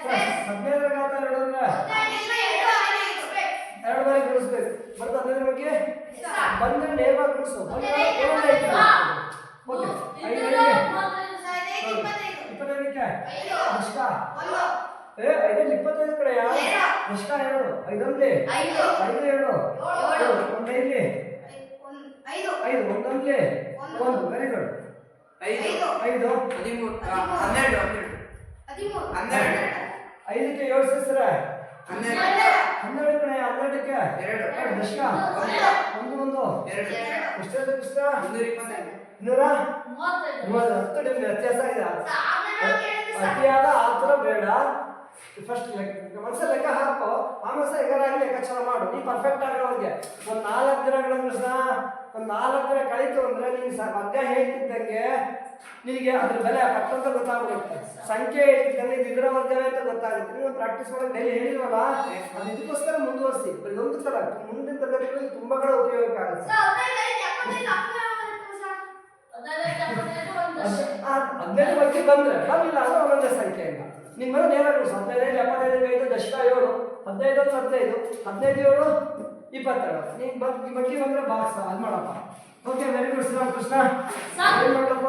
ಪ್ಲಸ್ 15 ರ ಘಾತ 2 ಅಂದ್ರೆ 2 ಬಾರಿ ಗುಣಿಸಬೇಕು. ಬರ್ತಾ 15 ಬಗ್ಗೆ ಬಂದ್ರೆ ನೇರವಾಗಿ ಗುಣಿಸು. ಓಕೆ 25ಕ್ಕೆ ಅಷ್ಟ 25 ಕಡೆ ಅಷ್ಟ 2 5 2 1 5 ಒಂದೊಂದ್ಲಿ 1 ವೆರಿ ಗುಡ್ 5 5ಕ್ಕೆ 7 ಸೇರಿಸಿದ್ರೆ 12 ಕಡೆ 12ಕ್ಕೆ 2 ದಶಕ 1 ಎಷ್ಟು ಕೃಷ್ಣ 220 ವ್ಯತ್ಯಾಸ ಇದೆ. ಅತಿಯಾದ ಆತರ ಬೇಡ. ಫಸ್ಟ್ ಮನಸ್ಸಲ್ಲಿ ಲೆಕ್ಕ ಹಾಕೋ, ಆಮೇಲೆ ಸಹ ಎಗರಾಗಿ ಲೆಕ್ಕಾಚಾರ ಮಾಡು. ನೀ ಪರ್ಫೆಕ್ಟ್ ಆಗೋರಿಗೆ ಒಂದು 4 ದಿನಗಳ ಒಂದು 4 ದಿನ ಕಳೀತು ಅಂದ್ರೆ ನಿನ್ಗೆ ವರ್ಗ ಹೇಳ್ತಿದ್ದಂಗೆ ನಿನಗೆ ಅದ್ರ ಬೆಲೆ ಪಟ್ಟಂತ ಗೊತ್ತಾಗ್ಬಿಡುತ್ತೆ. ಸಂಖ್ಯೆ ಹೇಳ್ತಿದ್ದಂಗೆ ಇದು ಇದರ ವರ್ಗವೇ ಅಂತ ಗೊತ್ತಾಗುತ್ತೆ. ನೀವು ಪ್ರಾಕ್ಟೀಸ್ ಮಾಡೋಕೆ ಡೈಲಿ ಹೇಳಿಲ್ವಲ್ಲ, ಅದು ಇದಕ್ಕೋಸ್ಕರ ಮುಂದುವರಿಸಿ. ಇದೊಂದು ಸಲ ಮುಂದಿನ ತರಗತಿಗಳಲ್ಲಿ ತುಂಬಾ ಕಡೆ ಉಪಯೋಗ ಆಗುತ್ತೆ. 15 ಬಗ್ಗೆ ಬಂದ್ರೆ ಬರಲಿಲ್ಲ ಅಂದ್ರೆ ಒಂದೊಂದೇ ಸಂಖ್ಯೆ ಇಲ್ಲ. ನಿಮ್ಮ ಮನೆ ನೇರ 15 75 ದಶಕ 7 15 15 15 7 22 ನೀನು ಬಗ್ಗೆ ಬಂದ್ರೆ ಬಾಕ್ಸ್ ಅದು ಮಾಡಪ್ಪ. Okay very good Shriram Krishna. ಏನು ಮಾಡಪ್ಪ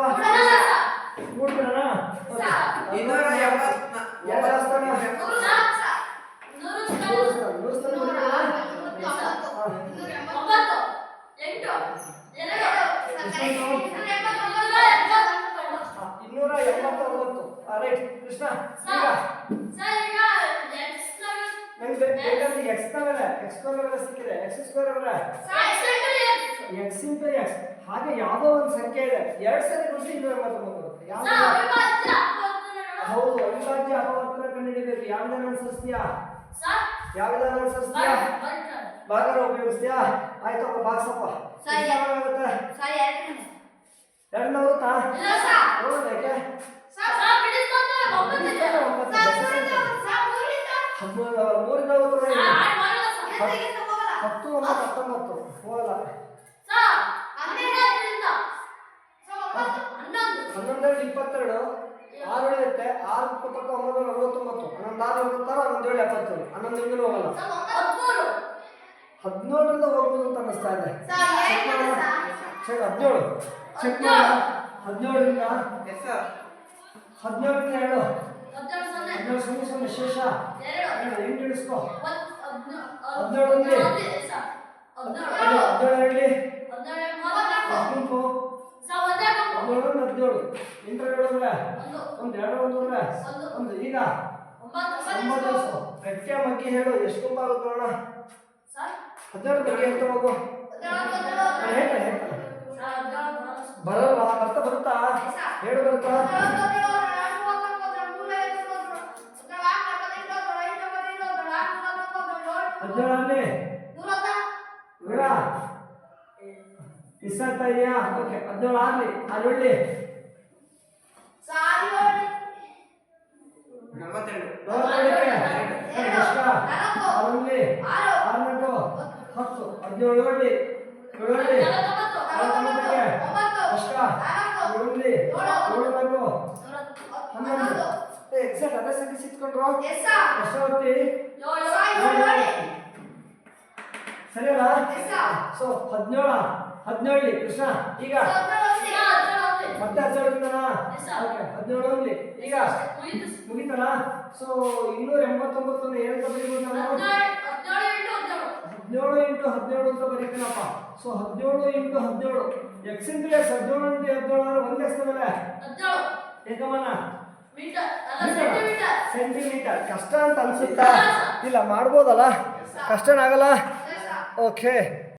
ಕೂಡ್ಬಿಡೋಣ. ರೈಟ್ ಕೃಷ್ಣ ಸಿಕ್ಕಿದೆ x² x ಇಂಟು x. ಹಾಗೆ ಯಾವುದೋ ಒಂದು ಸಂಖ್ಯೆ ಇದೆ 2 ಸರಿ ಗುಣಿಸಿ 280 ಬರುತ್ತೆ. ಹೌದು ಅವಿಭಾಜ್ಯ ಅಪವರ್ತನ ಕಂಡುಹಿಡಿಬೇಕು. ಯಾವ ವಿಧಾನ ಅನುಸರಿಸ್ತೀಯಾ? ಭಾಗರ ಉಪಯೋಗಿಸ್ತೀಯಾ? ಆಯ್ತಪ್ಪ ಬಾಕ್ಸಪ್ಪ. ಎಷ್ಟಾಗುತ್ತೆ? 2 ಹೋಗುತ್ತಾ? ಹೌದಕ್ಕೆ 11 22 6 ಇರುತ್ತೆ. 6 ಪಕ್ಕ 9 49 11 6 11 70 11 ಇಂದಲೂ ಹೋಗಲ್ಲ. 17ರಿಂದ ಹೋಗ್ಬೋದು ಅಂತ ಅನ್ನಿಸ್ತಾ ಇದೆ. 17 ಚೆಕ್ ಮಾಡ. 17ರಿಂದ 2 17 ಶೇಷ 8 ಇಳಿಸ್ಕೋ. 17 ಅಂದ್ರೆ 17 ಹೇಳಿ 17 17 ಒಂದು 2 ಒಂದು ಈಗ 9 ಗಟ್ಟಿ ಮಗ್ಗಿ ಹೇಳು ಎಷ್ಟು ತುಂಬ ಆಗುತ್ತೆ ನೋಡೋಣ. 17 ಬಗ್ಗೆ ಹೇಳ್ತಾ ಹೋಗು. ಬರಲ್ವಾ? ಬರುತ್ತಾ ಹೇಳು. ಬರುತ್ತಾ 17 ಅಲ್ಲಿ ಇವರ ಮಿಸ್ ಆಗ್ತಾ ಇದೆಯಾ? ಓಕೆ 17 ಆಗ್ಲಿ. ಅಲ್ಲಿ ಒಳ್ಳೆ 42ಕ್ಕೆ ಕಷ್ಟ 6 ಅಲ್ಲಿ 6 10 17 ಒಳ್ಳೆ 49ಕ್ಕೆ ಕಷ್ಟ 7 ಅಲ್ಲಿ 7 11 ಎಕ್ಸಾಕ್ಟ್ ಅದೇ ಸಂಖ್ಯೆ ಸಿಕ್ಕೊಂಡ್ರು ಎಷ್ಟು ಹೊತ್ತಿ ಸರಿ ಅಲ್ಲ? ಸೊ 17 ಕೃಷ್ಣ ಈಗ ಮತ್ತೆ 17 ಓಕೆ 17 ಓನ್ಲಿ ಈಗ ಮುಗಿತಲ್ಲ? ಸೊ 289 ಏನಂತ ಬರೀಬೋದು ನಾವು? 17 ಇಂಟು 17 ಅಂತ ಬರೀತೀನಪ್ಪ. So 17 into 17 x into x 17 into 17 ಅಂದ್ರೆ ಒಂದು ಎಕ್ಸ್ ಮೇಲೆ ಏಕಮಾನ ಸೆಂಟಿಮೀಟರ್. ಕಷ್ಟ ಅಂತ ಅನ್ಸುತ್ತಾ? ಇಲ್ಲ ಮಾಡ್ಬೋದಲ್ಲ, ಕಷ್ಟನಾಗಲ್ಲ. ಓಕೆ